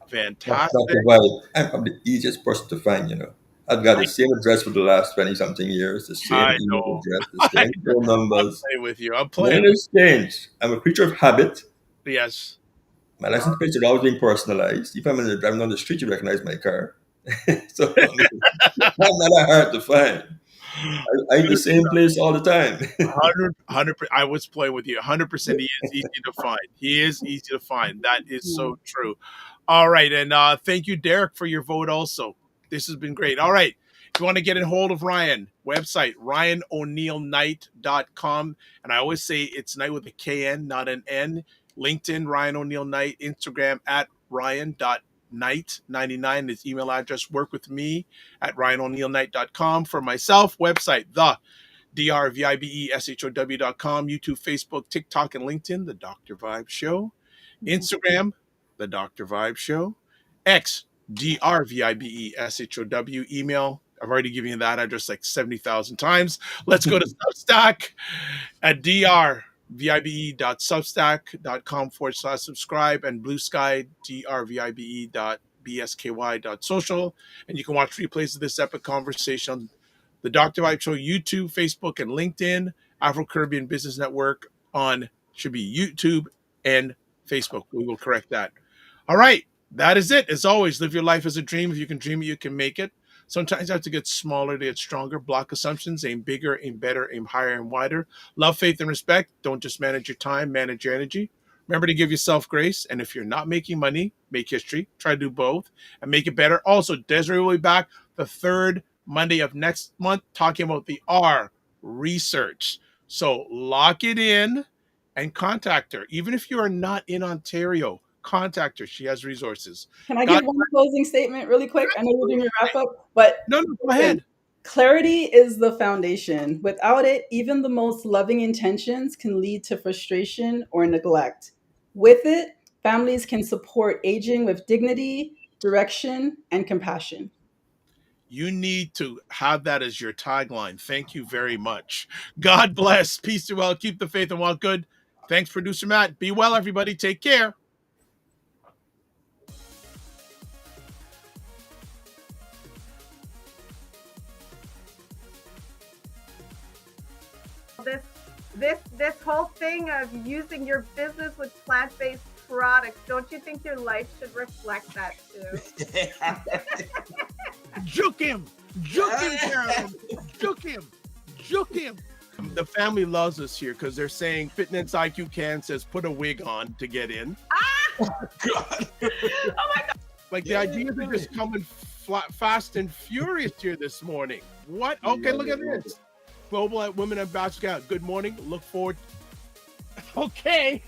Fantastic. Dr. White, I'm the easiest person to find, you know. I've got the same address for the last 20 something years, the same I email know. address, the same phone I'm numbers. playing with you. I'm playing Nothing with has changed. I'm a creature of habit. you. Yes. My license plates are always being personalized. If I'm driving down the street, you recognize my car. So, I mean, I'm not that hard to find. I eat the same place all the time. 100, I was playing with you. 100%. He is easy to find. He is easy to find. That is so true. All right. And thank you, Derek, for your vote also. This has been great. All right. If you want to get in hold of Ryan, website, ryanoneilknight.com. And I always say it's Knight with a KN, not an N. LinkedIn, Ryan Oneil Knight. Instagram, at Ryan.Knight99. His email address, work with me at ryanoneilknight.com. For myself, website, the drvibeshow.com, YouTube, Facebook, TikTok, and LinkedIn, The Dr. Vibe Show. Instagram, The Dr. Vibe Show. X, drvibeshow. Email, I've already given you that address like 70,000 times. Let's go to Substack at drvibe.substack.com/subscribe, and Blue Sky, drvibe.bsky.social. And you can watch replays of this epic conversation on the Dr. Vibe Show, YouTube, Facebook, and LinkedIn. Afro Caribbean Business Network on should be YouTube and Facebook. We will correct that. All right. That is it. As always, live your life as a dream. If you can dream it, you can make it. Sometimes you have to get smaller to get stronger. Block assumptions. Aim bigger, aim better, aim higher and wider. Love, faith, and respect. Don't just manage your time, manage your energy. Remember to give yourself grace. And if you're not making money, make history. Try to do both and make it better. Also, Desiree will be back the third Monday of next month talking about the R research. So lock it in and contact her. Even if you are not in Ontario, contact her. She has resources. Can I God, give one closing statement really quick? I know you're doing your wrap up, but no, go ahead. clarity is the foundation. Without it, even the most loving intentions can lead to frustration or neglect. With it, families can support aging with dignity, direction, and compassion. You need to have that as your tagline. Thank you very much. God bless. Peace to well. Keep the faith and walk good. Thanks, producer Matt. Be well, everybody. Take care. This whole thing of using your business with plant-based products, don't you think your life should reflect that too? Juke him, Carolyn. Juke him. The family loves us here because they're saying Fitness IQ Can says put a wig on to get in. Oh God. Oh my God. Like the ideas are just coming fast and furious here this morning. What? Okay, look at this. Global Women Ambassador. Good morning. Look forward. Okay.